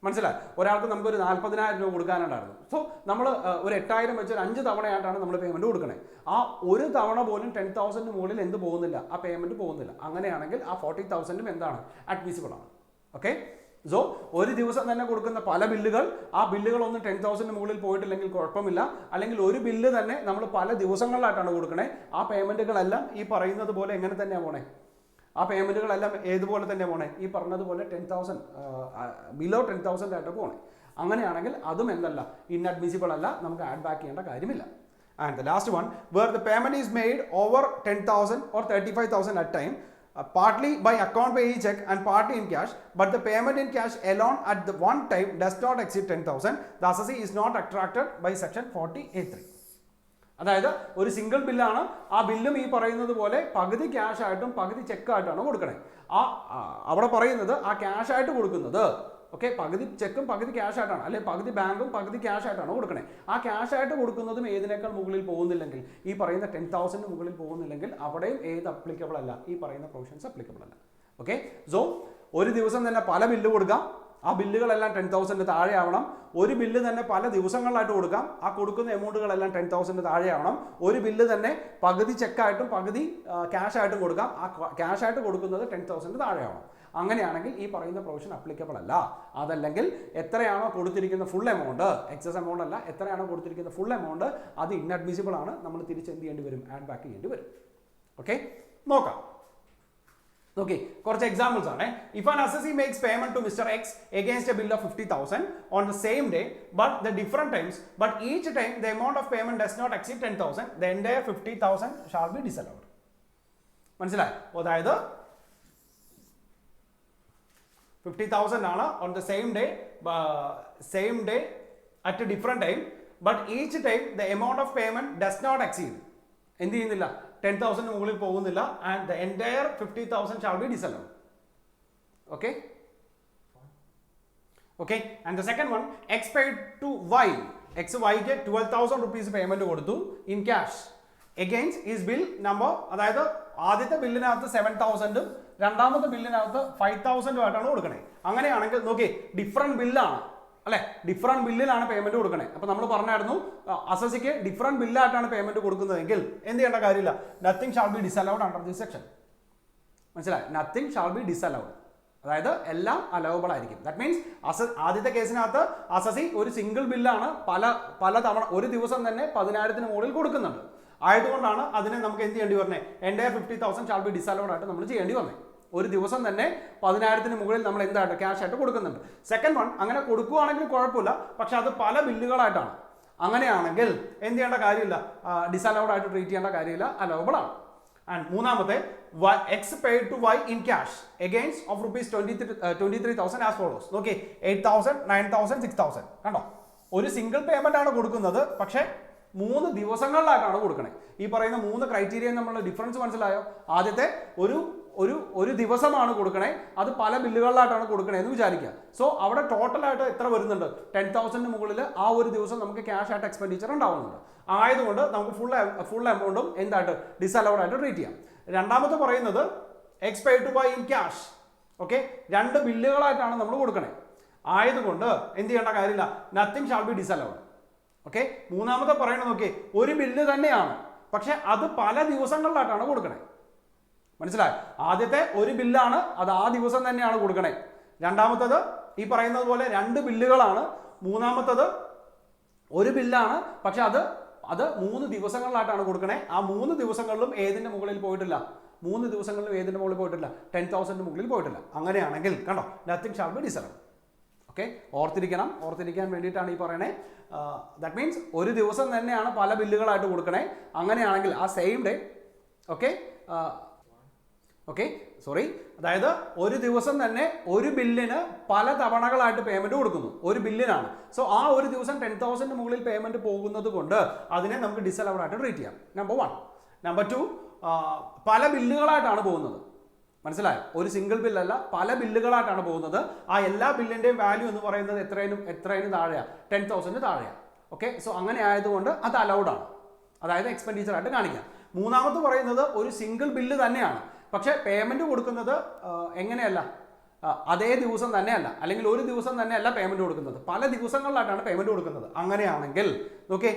മനസ്സിലായി? ഒരാൾക്ക് നമുക്കൊരു 40,000 രൂപ കൊടുക്കാനുണ്ടായിരുന്നു. സോ നമ്മൾ ഒരു 8,000 വെച്ച് ഒരു 5 തവണയായിട്ടാണ് നമ്മൾ പേയ്മെന്റ് കൊടുക്കണേ. ആ ഒരു തവണ പോലും 10,000 മുകളിൽ എന്ത് പോകുന്നില്ല? ആ പേയ്മെന്റ് പോകുന്നില്ല. അങ്ങനെയാണെങ്കിൽ ആ 40,000 എന്താണ്? അഡ്മിസിബിൾ ആണ്. ഓക്കെ, സോ ഒരു ദിവസം തന്നെ കൊടുക്കുന്ന പല ബില്ലുകൾ, ആ ബില്ലുകളൊന്നും 10,000 മുകളിൽ പോയിട്ടില്ലെങ്കിൽ കുഴപ്പമില്ല. അല്ലെങ്കിൽ ഒരു ബില്ല് തന്നെ നമ്മൾ പല ദിവസങ്ങളിലായിട്ടാണ് കൊടുക്കണേ, ആ പേയ്മെന്റുകളെല്ലാം ഈ പറയുന്നത് പോലെ എങ്ങനെ തന്നെയാണ് പോണേ? ആ പേയ്മെന്റുകളെല്ലാം ഏതുപോലെ തന്നെ പോണേ? ഈ പറഞ്ഞതുപോലെ 10,000 ബിലോ 10,000 ആയിട്ട് പോണേ. അങ്ങനെയാണെങ്കിൽ അതും എന്തല്ല? ഇൻഅഡ്മിസിബിൾ അല്ല, നമുക്ക് ആഡ് ബാക്ക് ചെയ്യേണ്ട കാര്യമില്ല. And the last one, where the payment is made over 10,000 or 35,000 at time, partly by account payee check and partly in cash, but the payment in cash alone at the one time does not exceed 10,000, the assessee is not attracted by section 40A3. അതായത് ഒരു സിംഗിൾ ബില്ലാണ്, ആ ബില്ലും ഈ പറയുന്നത് പോലെ പകുതി ക്യാഷ് ആയിട്ടും പകുതി ചെക്കായിട്ടാണ് കൊടുക്കണേ. അവിടെ പറയുന്നത് ആ ക്യാഷ് ആയിട്ട് കൊടുക്കുന്നത്, ഓക്കെ, പകുതി ചെക്കും പകുതി ക്യാഷ് ആയിട്ടാണ്, അല്ലെങ്കിൽ പകുതി ബാങ്കും പകുതി ക്യാഷ് ആയിട്ടാണ് കൊടുക്കണേ. ആ ക്യാഷ് ആയിട്ട് കൊടുക്കുന്നതും ഏതിനേക്കാൾ മുകളിൽ പോകുന്നില്ലെങ്കിൽ, ഈ പറയുന്ന 10,000 മുകളിൽ പോകുന്നില്ലെങ്കിൽ അവിടെയും ഏത് അപ്ലിക്കബിൾ അല്ല? ഈ പറയുന്ന പ്രൊവിഷൻസ് അപ്ലിക്കബിൾ അല്ല. ഓക്കെ, സോ ഒരു ദിവസം തന്നെ പല ബില്ല് കൊടുക്കാം, ആ ബില്ലുകളെല്ലാം 10,000 താഴെ ആവണം. ഒരു ബില്ല് തന്നെ പല ദിവസങ്ങളിലായിട്ട് കൊടുക്കാം, ആ കൊടുക്കുന്ന എമൗണ്ടുകളെല്ലാം 10,000 താഴെ ആവണം. ഒരു ബില്ല് തന്നെ പകുതി ചെക്കായിട്ടും പകുതി ക്യാഷ് ആയിട്ടും കൊടുക്കാം, ആ ക്യാഷ് ആയിട്ട് കൊടുക്കുന്നത് 10,000 താഴെ ആവണം. അങ്ങനെയാണെങ്കിൽ ഈ പറയുന്ന പ്രൊവിഷൻ അപ്ലിക്കബിൾ അല്ല. അതല്ലെങ്കിൽ എത്രയാണോ കൊടുത്തിരിക്കുന്ന ഫുൾ എമൗണ്ട്, എക്സസ് എമൗണ്ട് അല്ല, എത്രയാണോ കൊടുത്തിരിക്കുന്ന ഫുൾ എമൗണ്ട് അത് ഇൻഅഡ്മിസിബിൾ ആണ്, നമ്മൾ തിരിച്ച് എന്ത് ചെയ്യേണ്ടി വരും? ആഡ് ബാക്ക് ചെയ്യേണ്ടി വരും. ഓക്കെ, നോക്കാം. Okay, കുറച്ച് എക്സാമ്പിൾസ് ആണ്. If an assessee makes payment to Mr. X against a bill of 50,000 on the same day, but the different times, but each time the amount of payment does not exceed 10,000, the entire 50,000 shall be disallowed. മനസ്സിലായി? അതായത് 50,000 ആണ് on the same day at a different time, but each time the amount of payment does not exceed. എന്ത് ചെയ്യുന്നില്ല? 10,000 മുകളിൽ പോകുന്നില്ല. And the entire 50,000 shall be disallowed. Okay, okay. And the second one, X paid to Y, X വൈക്ക് 12,000 റുപ്പീസ് പേയ്മെന്റ് കൊടുത്തു in cash against his bill number. അതായത് ആദ്യത്തെ ബില്ലിനകത്ത് 7,000 രണ്ടാമത്തെ ബില്ലിനകത്ത് 5,000 ആയിട്ടാണ് കൊടുക്കണേ. അങ്ങനെയാണെങ്കിൽ നോക്കി, ഡിഫറെന്റ് ബില്ലാണ് അല്ലെ, ഡിഫറെന്റ് ബില്ലിലാണ് പേയ്മെന്റ് കൊടുക്കണേ. അപ്പൊ നമ്മൾ പറഞ്ഞായിരുന്നു അസസിക്ക് ഡിഫറെന്റ് ബില്ലായിട്ടാണ് പേയ്മെന്റ് കൊടുക്കുന്നതെങ്കിൽ എന്ത് ചെയ്യേണ്ട കാര്യമില്ല? Nothing shall be disallowed under this section. മനസ്സിലായി? നത്തിങ് ഷാൾ ബി ഡിസലൗഡ്, അതായത് എല്ലാം അലവബിൾ ആയിരിക്കും. ദാറ്റ് മീൻസ് ആദ്യത്തെ കേസിനകത്ത് അസസി ഒരു സിംഗിൾ ബില്ലാണ് പല തവണ ഒരു ദിവസം തന്നെ 10,000 മുകളിൽ കൊടുക്കുന്നുണ്ട്. ആയതുകൊണ്ടാണ് അതിനെ നമുക്ക് എന്ത് ചെയ്യേണ്ടി വരണേ? എൻറ്റയർ 50,000 ഷാൾ ബി ഡിസലൗഡ് ആയിട്ട് നമ്മൾ ചെയ്യേണ്ടി വന്നേ. ഒരു ദിവസം തന്നെ 10,000 മുകളിൽ നമ്മൾ എന്തായിട്ട് ക്യാഷ് ആയിട്ട് കൊടുക്കുന്നുണ്ട്. സെക്കൻഡ് വൺ, അങ്ങനെ കൊടുക്കുകയാണെങ്കിൽ കുഴപ്പമില്ല, പക്ഷെ അത് പല ബില്ലുകളായിട്ടാണ്. അങ്ങനെയാണെങ്കിൽ എന്ത് ചെയ്യേണ്ട കാര്യമില്ല? ഡിസലൗഡ് ആയിട്ട് ട്രീറ്റ് ചെയ്യേണ്ട കാര്യമില്ല, അലവബിൾ ആണ്. ആൻഡ് മൂന്നാമത്തെ, X paid to Y in cash against of rupees 23,000 as follows. നോക്കി, 8,000, 9,000, 6,000. കണ്ടോ? ഒരു സിംഗിൾ പേയ്മെന്റ് ആണ് കൊടുക്കുന്നത്, പക്ഷേ 3 ദിവസങ്ങളിലായിട്ടാണ് കൊടുക്കണേ. ഈ പറയുന്ന 3 ക്രൈറ്റീരിയ നമ്മൾ ഡിഫറൻസ് മനസ്സിലായോ? ആദ്യത്തെ ഒരു ദിവസമാണ് കൊടുക്കണേ, അത് പല ബില്ലുകളിലായിട്ടാണ് കൊടുക്കണേ എന്ന് വിചാരിക്കുക. സോ അവിടെ ടോട്ടലായിട്ട് എത്ര വരുന്നുണ്ട്? 10,000 മുകളിൽ ആ ഒരു ദിവസം നമുക്ക് ക്യാഷ് ആയിട്ട് എക്സ്പെൻഡിച്ചർ ഉണ്ടാവുന്നുണ്ട്. ആയതുകൊണ്ട് നമുക്ക് ഫുൾ എമൗണ്ടും എന്തായിട്ട് ഡിസലൗഡ് ആയിട്ട് ട്രീറ്റ് ചെയ്യാം. രണ്ടാമത്തെ പറയുന്നത് X paid to Y in cash. Okay, 2 ബില്ലുകളായിട്ടാണ് നമ്മൾ കൊടുക്കണേ. ആയതുകൊണ്ട് എന്ത് ചെയ്യേണ്ട കാര്യമില്ല? Nothing shall be disallowed. Okay, മൂന്നാമത്തെ പറയുന്നത് നോക്കി, ഒരു ബില്ല് തന്നെയാണ്, പക്ഷെ അത് പല ദിവസങ്ങളിലായിട്ടാണ് കൊടുക്കണേ. മനസ്സിലായി? ആദ്യത്തെ ഒരു ബില്ലാണ്, അത് ആ ദിവസം തന്നെയാണ് കൊടുക്കണേ. രണ്ടാമത്തത് ഈ പറയുന്നത് പോലെ 2 ബില്ലുകളാണ്. മൂന്നാമത്തത് ഒരു ബില്ലാണ്, പക്ഷെ അത് അത് 3 ദിവസങ്ങളിലായിട്ടാണ് കൊടുക്കണേ. ആ 3 ദിവസങ്ങളിലും ഏതിൻ്റെ മുകളിൽ പോയിട്ടില്ല? 3 ദിവസങ്ങളിലും ഏതിൻ്റെ മുകളിൽ പോയിട്ടില്ല? 10,000 മുകളിൽ പോയിട്ടില്ല. അങ്ങനെയാണെങ്കിൽ കണ്ടോ, nothing shall be disallowed. Okay, ഓർത്തിരിക്കാൻ വേണ്ടിയിട്ടാണ് ഈ പറയണേ. ദാറ്റ് മീൻസ് ഒരു ദിവസം തന്നെയാണ് പല ബില്ലുകളായിട്ട് കൊടുക്കണേ. അങ്ങനെയാണെങ്കിൽ ആ സെയിം ഡേ, അതായത് ഒരു ദിവസം തന്നെ ഒരു ബില്ലിന് പല തവണകളായിട്ട് പേയ്മെന്റ് കൊടുക്കുന്നു, ഒരു ബില്ലിനാണ്. സോ ആ ഒരു ദിവസം 10,000 മുകളിൽ പേയ്മെന്റ് പോകുന്നത് കൊണ്ട് അതിനെ നമുക്ക് ഡിസലൗഡ് ആയിട്ട് ട്രീറ്റ് ചെയ്യാം. നമ്പർ 1. നമ്പർ 2, പല ബില്ലുകളായിട്ടാണ് പോകുന്നത്. മനസ്സിലായോ? ഒരു സിംഗിൾ ബില്ലല്ല, പല ബില്ലുകളായിട്ടാണ് പോകുന്നത്. ആ എല്ലാ ബില്ലിന്റെയും വാല്യൂ എന്ന് പറയുന്നത് എത്രയും താഴെയാണ്? 10,000 താഴെയാണ്. ഓക്കെ, സോ അങ്ങനെ ആയതുകൊണ്ട് അത് അലൗഡ് ആണ്, അതായത് എക്സ്പെൻഡിച്ചർ ആയിട്ട് കാണിക്കാം. മൂന്നാമത് പറയുന്നത് ഒരു സിംഗിൾ ബില്ല് തന്നെയാണ്, പക്ഷെ പേയ്മെന്റ് കൊടുക്കുന്നത് എങ്ങനെയല്ല, അതേ ദിവസം തന്നെയല്ല, അല്ലെങ്കിൽ ഒരു ദിവസം തന്നെയല്ല പേയ്മെന്റ് കൊടുക്കുന്നത്, പല ദിവസങ്ങളിലായിട്ടാണ് പേയ്മെന്റ് കൊടുക്കുന്നത്. അങ്ങനെയാണെങ്കിൽ ഓക്കെ,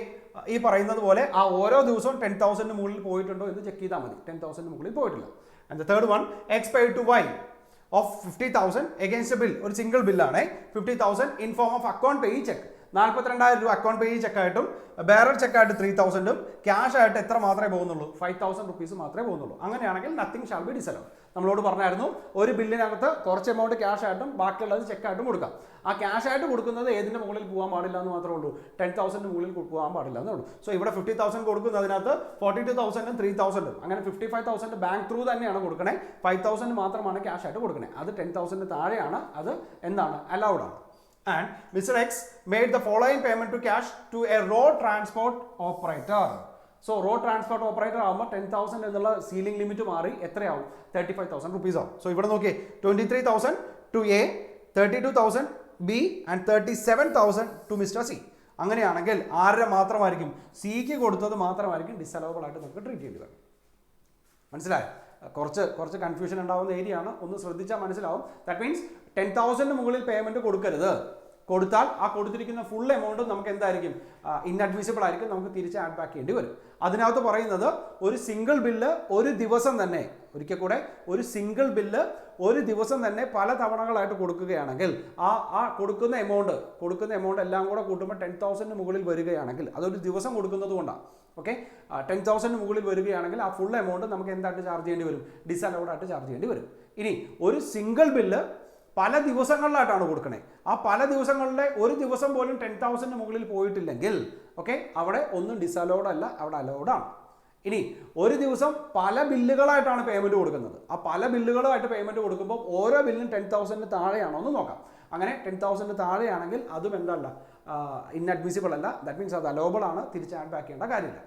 ഈ പറയുന്നത് പോലെ ആ ഓരോ ദിവസവും 10,000 മുകളിൽ പോയിട്ടുണ്ടോ എന്ന് ചെക്ക് ചെയ്താൽ മതി. 10,000 മുകളിൽ പോയിട്ടില്ല. And the third one, X paid to Y of 50,000 against a bill. ഒരു സിംഗിൾ ബില്ലാണ്. 50,000 in form of account payee cheque. 42,000 രൂപ അക്കൗണ്ട് പേയി ചെക്കായിട്ടും ബെയറർ ചെക്കായിട്ട് 3,000 ക്യാഷ് ആയിട്ട് എത്ര മാത്രമേ പോകുന്നുള്ളൂ? 5,000 റുപ്പീസ് മാത്രമേ പോകുന്നുള്ളൂ. അങ്ങനെയാണെങ്കിൽ നത്തിങ് ഷാൾ ബി ഡിസലൗഡ്. നമ്മളോട് പറഞ്ഞായിരുന്നു ഒരു ബില്ലിനകത്ത് കുറച്ച് എമൗണ്ട് ക്യാഷ് ആയിട്ടും ബാക്കിയുള്ളത് ചെക്കായിട്ടും കൊടുക്കാം. ആ ക്യാഷ് ആയിട്ട് കൊടുക്കുന്നത് ഏതിന്റെ മുകളിൽ പോകാൻ പാടില്ല എന്ന് മാത്രമേ ഉള്ളൂ? 10,000 മുകളിൽ പോകാൻ പാടില്ല എന്നേ ഉള്ളൂ. സോ ഇവിടെ 50,000 കൊടുക്കുന്നതിനകത്ത് 42,000 3,000 അങ്ങനെ 55,000 ബാങ്ക് ത്രൂ തന്നെയാണ് കൊടുക്കണേ. 5,000 മാത്രമാണ് ക്യാഷ് ആയിട്ട് കൊടുക്കണേ. അത് 10,000 താഴെയാണ്, അത് എന്താണ്? അലൗഡ് ആണ്. And Mr. X made the following payment to cash to a road transport operator. So road transport operator ആകുമ്പോൾ 10,000 എന്നുള്ള സീലിംഗ് ലിമിറ്റ് മാറി എത്രയാവും? 35,000 റുപ്പീസ് ആവും. സോ ഇവിടെ നോക്കിയേ, 23,000 to A, 32,000 B and 37,000 to Mr. C. അങ്ങനെയാണെങ്കിൽ ആരുടെ മാത്രമായിരിക്കും? സിക്ക് കൊടുത്തത് മാത്രമായിരിക്കും ഡിസലവബിൾ ആയിട്ട് നമുക്ക് ട്രീറ്റ് ചെയ്യേണ്ടി വരും. മനസ്സിലായോ? കുറച്ച് കൺഫ്യൂഷൻ ഉണ്ടാവുന്ന ഏരിയ ആണ്, ഒന്ന് ശ്രദ്ധിച്ചാൽ മനസ്സിലാവും. ദാറ്റ് മീൻസ് 10,000 മുകളിൽ പേയ്മെന്റ് കൊടുക്കരുത്. കൊടുത്താൽ ആ കൊടുത്തിരിക്കുന്ന ഫുൾ എമൗണ്ട് നമുക്ക് എന്തായിരിക്കും? ഇൻഅഡ്മിസിബിൾ ആയിരിക്കും, നമുക്ക് തിരിച്ച് ആഡ് ബാക്ക് ചെയ്യേണ്ടി വരും. അതിനകത്ത് പറയുന്നത് ഒരു സിംഗിൾ ബില്ല് ഒരു ദിവസം തന്നെ, ഒരിക്കൽ കൂടെ, ഒരു സിംഗിൾ ബില്ല് ഒരു ദിവസം തന്നെ പല തവണകളായിട്ട് കൊടുക്കുകയാണെങ്കിൽ ആ കൊടുക്കുന്ന എമൗണ്ട് എല്ലാം കൂടെ കൂട്ടുമ്പോൾ 10,000 മുകളിൽ വരികയാണെങ്കിൽ, അതൊരു ദിവസം കൊടുക്കുന്നത് കൊണ്ടാണ്. ഓക്കെ, 10,000 മുകളിൽ വരികയാണെങ്കിൽ ആ ഫുൾ എമൗണ്ട് നമുക്ക് എന്തായിട്ട് ചാർജ് ചെയ്യേണ്ടി വരും? ഡിസലൗഡ് ആയിട്ട് ചാർജ് ചെയ്യേണ്ടി വരും. ഇനി ഒരു സിംഗിൾ ബില്ല് പല ദിവസങ്ങളിലായിട്ടാണ് കൊടുക്കണേ. ആ പല ദിവസങ്ങളിലെ ഒരു ദിവസം പോലും 10,000 മുകളിൽ പോയിട്ടില്ലെങ്കിൽ ഓക്കെ, അവിടെ ഒന്നും ഡിസലൗഡ് അല്ല, അവിടെ അലൗഡ് ആണ്. ഇനി ഒരു ദിവസം പല ബില്ലുകളായിട്ടാണ് പേയ്മെന്റ് കൊടുക്കുന്നത്. ആ പല ബില്ലുകളായിട്ട് പേയ്മെന്റ് കൊടുക്കുമ്പോൾ ഓരോ ബില്ലും 10,000 താഴെയാണോ എന്ന് നോക്കാം. അങ്ങനെ 10,000 താഴെയാണെങ്കിൽ അതും എന്തല്ല? ഇൻഅഡ്മിസിബിൾ അല്ല. ദാറ്റ് മീൻസ് അത് അലൗബിൾ ആണ്, തിരിച്ച് ആഡ് ബാക്ക് ചെയ്യേണ്ട കാര്യമില്ല.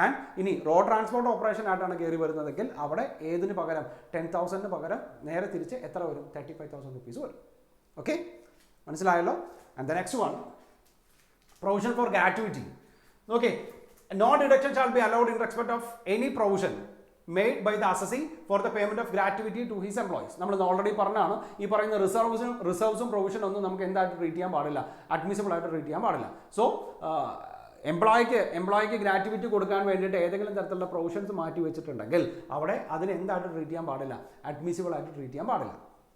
ആൻഡ് ഇനി റോഡ് ട്രാൻസ്പോർട്ട് ഓപ്പറേഷൻ ആയിട്ടാണ് കയറി വരുന്നതെങ്കിൽ അവിടെ ഏതിന് പകരം 10,000 പകരം നേരെ തിരിച്ച് എത്ര വരും? 35,000 റുപ്പീസ് വരും. ഓക്കെ, മനസ്സിലായല്ലോ? And the next one, provision for gratuity. Okay, no deduction shall be allowed in respect of any provision made by the assessee for the payment of gratuity to his employees. നമ്മൾ ഓൾറെഡി പറഞ്ഞാണ്, ഈ പറയുന്ന റിസർവ്സും പ്രൊവിഷൻ ഒന്നും നമുക്ക് എന്തായിട്ട് ട്രീറ്റ് ചെയ്യാൻ പാടില്ല? അഡ്മിസിബിൾ ആയിട്ട് ട്രീറ്റ് ചെയ്യാൻ പാടില്ല. സോ എംപ്ലോയിക്ക് ഗ്രാറ്റുവിറ്റി കൊടുക്കാൻ വേണ്ടിയിട്ട് ഏതെങ്കിലും തരത്തിലുള്ള പ്രൊവിഷൻസ് മാറ്റി വെച്ചിട്ടുണ്ടെങ്കിൽ അവിടെ അതിന് എന്തായിട്ട് ട്രീറ്റ് ചെയ്യാൻ പാടില്ല? അഡ്മിസിബിൾ ആയിട്ട് ട്രീറ്റ് ചെയ്യാൻ പാടില്ല.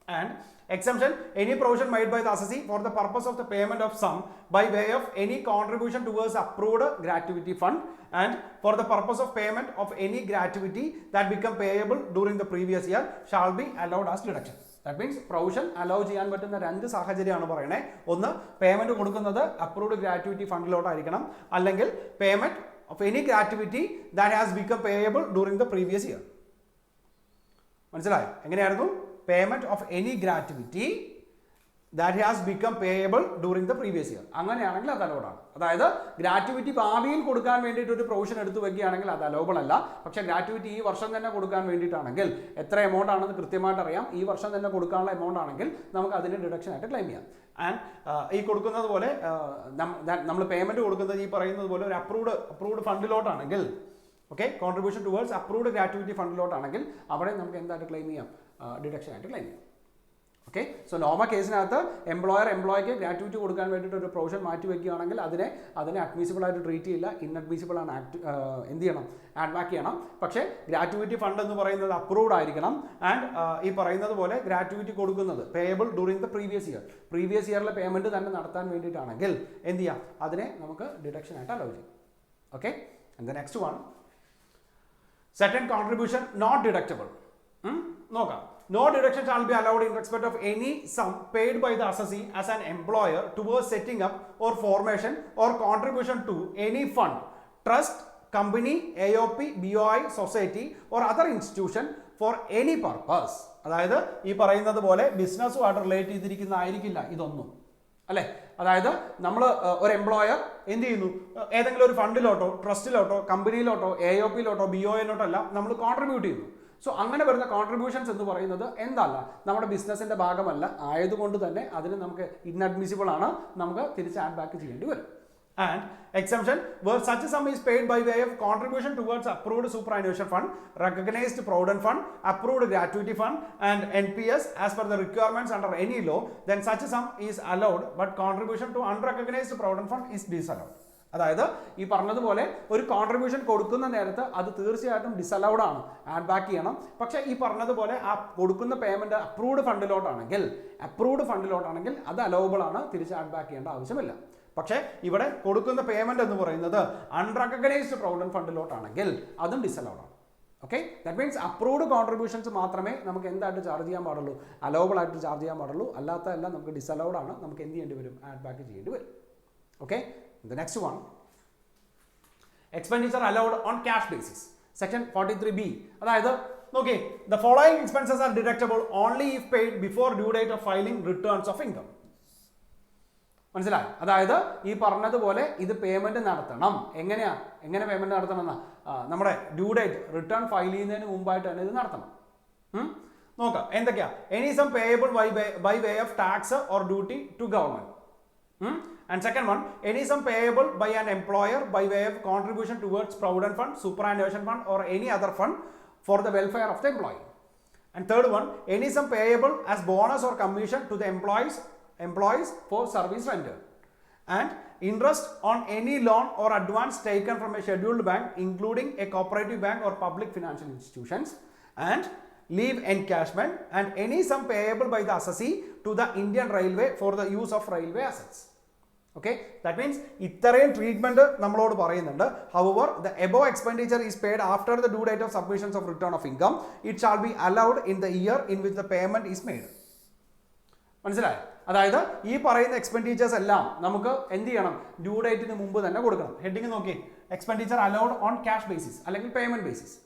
And exemption, any provision made by the assessee for the purpose of the payment of sum by way of any contribution towards approved gratuity fund and for the purpose of payment of any gratuity that become payable during the previous year shall be allowed as deduction. That means provision allow ചെയ്യാൻ പറ്റുന്ന രണ്ട് സാഹചര്യമാണ് പറയണേ. ഒന്ന്, പേയ്മെന്റ് കൊടുക്കുന്നത് അപ്രൂവ്ഡ് ഗ്രാറ്റുവിറ്റി ഫണ്ടിലോട്ടായിരിക്കണം, അല്ലെങ്കിൽ payment of any gratuity that has become payable during the previous year. മനസ്സിലായോ? എങ്ങനെയായിരുന്നു? Payment of any gratuity that has become payable during the previous year. അങ്ങനെയാണെങ്കിൽ അത് അലൗഡ് ആണ്. അതായത് ഗ്രാറ്റുവിറ്റി ഭാവിയിൽ കൊടുക്കാൻ വേണ്ടിയിട്ട് ഒരു പ്രൊവിഷൻ എടുത്തു വെക്കുകയാണെങ്കിൽ അത് അലൗബിൾ അല്ല. പക്ഷേ ഗ്രാറ്റുവിറ്റി ഈ വർഷം തന്നെ കൊടുക്കാൻ വേണ്ടിയിട്ടാണെങ്കിൽ, എത്ര എമൗണ്ട് ആണെന്ന് കൃത്യമായിട്ട് അറിയാം, ഈ വർഷം തന്നെ കൊടുക്കാനുള്ള എമൗണ്ട് ആണെങ്കിൽ നമുക്ക് അതിന് ഡിഡക്ഷൻ ആയിട്ട് ക്ലെയിം ചെയ്യാം. ആൻഡ് ഈ കൊടുക്കുന്നത് പോലെ നമ്മൾ പേയ്മെന്റ് കൊടുക്കുന്നത് ഈ പറയുന്നത് പോലെ ഒരു അപ്രൂവ്ഡ് ഫണ്ടിലോട്ടാണെങ്കിൽ, okay, contribution towards approved gratuity ഫണ്ടിലോട്ടാണെങ്കിൽ അവിടെ നമുക്ക് എന്തായിട്ട് ക്ലെയിം ചെയ്യാം? ഡിഡക്ഷൻ ആയിട്ട് ക്ലെയിം ചെയ്യാം. ഓക്കെ, സോ നോർമൽ കേസിനകത്ത് എംപ്ലോയിക്ക് ഗ്രാറ്റുവിറ്റി കൊടുക്കാൻ വേണ്ടിയിട്ട് ഒരു പ്രൊവിഷൻ മാറ്റി വെക്കുകയാണെങ്കിൽ അതിനെ അഡ്മിസിബിൾ ആയിട്ട് ട്രീറ്റ് ചെയ്യില്ല, ഇൻഅഡ്മിസിബിൾ ആണ്. എന്ത് ചെയ്യണം? ആഡ് ബാക്ക് ചെയ്യണം. പക്ഷേ ഗ്രാറ്റുവിറ്റി ഫണ്ട് എന്ന് പറയുന്നത് അപ്രൂവ്ഡ് ആയിരിക്കണം. ആൻഡ് ഈ പറയുന്നത് പോലെ ഗ്രാറ്റുവിറ്റി കൊടുക്കുന്നത് പേയബിൾ ഡ്യൂറിംഗ് ദ പ്രീവിയസ് ഇയറിലെ പേയ്മെന്റ് തന്നെ നടത്താൻ വേണ്ടിയിട്ടാണെങ്കിൽ എന്ത് ചെയ്യാം? അതിനെ നമുക്ക് ഡിഡക്ഷൻ ആയിട്ട് അലൗ ചെയ്യും. Okay. And the next one, certain contribution not deductible. നോക്കാം. No deduction shall be allowed in respect of any sum paid by the assessee as an employer towards setting up or formation or contribution to any fund, trust, company, AOP, BOI, society or other institution for any purpose. അതായത് ഈ പറയുന്നത് പോലെ ബിസിനസ്സുമായിട്ട് റിലേറ്റ് ചെയ്തിരിക്കുന്നതായിരിക്കില്ല ഇതൊന്നും, അല്ലേ? അതായത് നമ്മൾ ഒരു എംപ്ലോയർ എന്ത് ചെയ്യുന്നു, ഏതെങ്കിലും ഒരു ഫണ്ടിലോട്ടോ ട്രസ്റ്റിലോട്ടോ കമ്പനിയിലോട്ടോ AOPയിലോട്ടോ BOIയിലോട്ടോ അല്ല നമ്മൾ കോൺട്രിബ്യൂട്ട് ചെയ്യുന്നു. സോ അങ്ങനെ വരുന്ന കോൺട്രിബ്യൂഷൻസ് എന്ന് പറയുന്നത് എന്തല്ല, നമ്മുടെ ബിസിനസിന്റെ ഭാഗമല്ല, ആയതുകൊണ്ട് തന്നെ അതിന് നമുക്ക് ഇൻഅഡ്മിസിബിൾ ആണ്, നമുക്ക് തിരിച്ച് ആഡ് ബാക്ക് ചെയ്യേണ്ടി വരും. And exemption where such a sum is paid by way of contribution towards approved superannuation fund, recognized provident fund, approved gratuity fund and NPS as per the requirements under any law, then such a sum is allowed, but contribution to unrecognized provident fund is disallowed. അതായത് ഈ പറഞ്ഞതുപോലെ ഒരു കോൺട്രിബ്യൂഷൻ കൊടുക്കുന്ന നേരത്ത് അത് തീർച്ചയായിട്ടും ഡിസലൗഡ് ആണ്, ആഡ് ബാക്ക് ചെയ്യണം. പക്ഷേ ഈ പറഞ്ഞതുപോലെ ആ കൊടുക്കുന്ന പേയ്മെന്റ് അപ്രൂവ്ഡ് ഫണ്ടിലോട്ടാണെങ്കിൽ അത് അലൗബിൾ ആണ്, തിരിച്ച് ആഡ് ബാക്ക് ചെയ്യേണ്ട ആവശ്യമില്ല. പക്ഷേ ഇവിടെ കൊടുക്കുന്ന പേയ്മെന്റ് എന്ന് പറയുന്നത് അൺറെക്കഗ്നൈസ്ഡ് പ്രൊവിഡന്റ് ഫണ്ടിലോട്ടാണെങ്കിൽ അതും ഡിസലൗഡ് ആണ്. Okay, that means approved contributions മാത്രമേ നമുക്ക് എന്തായിട്ട് ചാർജ് ചെയ്യാൻ പാടുള്ളൂ, അലൗബിൾ ആയിട്ട് ചാർജ് ചെയ്യാൻ പാടുള്ളൂ. അല്ലാത്തതെല്ലാം നമുക്ക് ഡിസലൗഡ് ആണ്, നമുക്ക് എന്ത് ചെയ്യേണ്ടി വരും, ആഡ് ബാക്ക് ചെയ്യേണ്ടി വരും. Okay, the next one, expenditure allowed on cash basis, section 43B. അതായത് നോക്കി, the following expenses are deductible only if paid before due date of filing returns of income. മനസ്സിലായി? അതായത് ഈ പറഞ്ഞതുപോലെ ഇത് പേയ്മെന്റ് നടത്തണം. എങ്ങനെ പേയ്മെന്റ് നടത്തണം എന്നാ, നമ്മുടെ ഡ്യൂ ഡേറ്റ് റിട്ടേൺ ഫയൽ ചെയ്യുന്നതിന് മുമ്പായിട്ട് തന്നെ ഇത് നടത്തണം. നോക്കാം എന്തൊക്കെയാ. Any sum payable by way of tax or duty to government. And second one, any sum payable by an employer by way of contribution towards provident fund, superannuation fund or any other fund for the welfare of the employee. And third one, any sum payable as bonus or commission to the employees for service rendered. And interest on any loan or advance taken from a scheduled bank, including a cooperative bank or public financial institutions. And leave encashment and any sum payable by the assessee to the Indian Railway for the use of railway assets. Okay, that means ഇത്രയും ട്രീറ്റ്മെന്റ് നമ്മളോട് പറയുന്നുണ്ട്. However, the above expenditure is paid after the due date of submissions of return of income. It shall be allowed in the year in which the payment is made. മനസ്സിലായോ? അതായത് ഈ പറയുന്ന എക്സ്പെൻഡിച്ചേഴ്സ് എല്ലാം നമുക്ക് എന്ത് ചെയ്യണം, ഡ്യൂ ഡേറ്റിന് മുമ്പ് തന്നെ കൊടുക്കണം. ഹെഡിങ് നോക്കി, expenditure allowed on cash basis അല്ലെങ്കിൽ പേയ്മെന്റ് ബേസിസ്.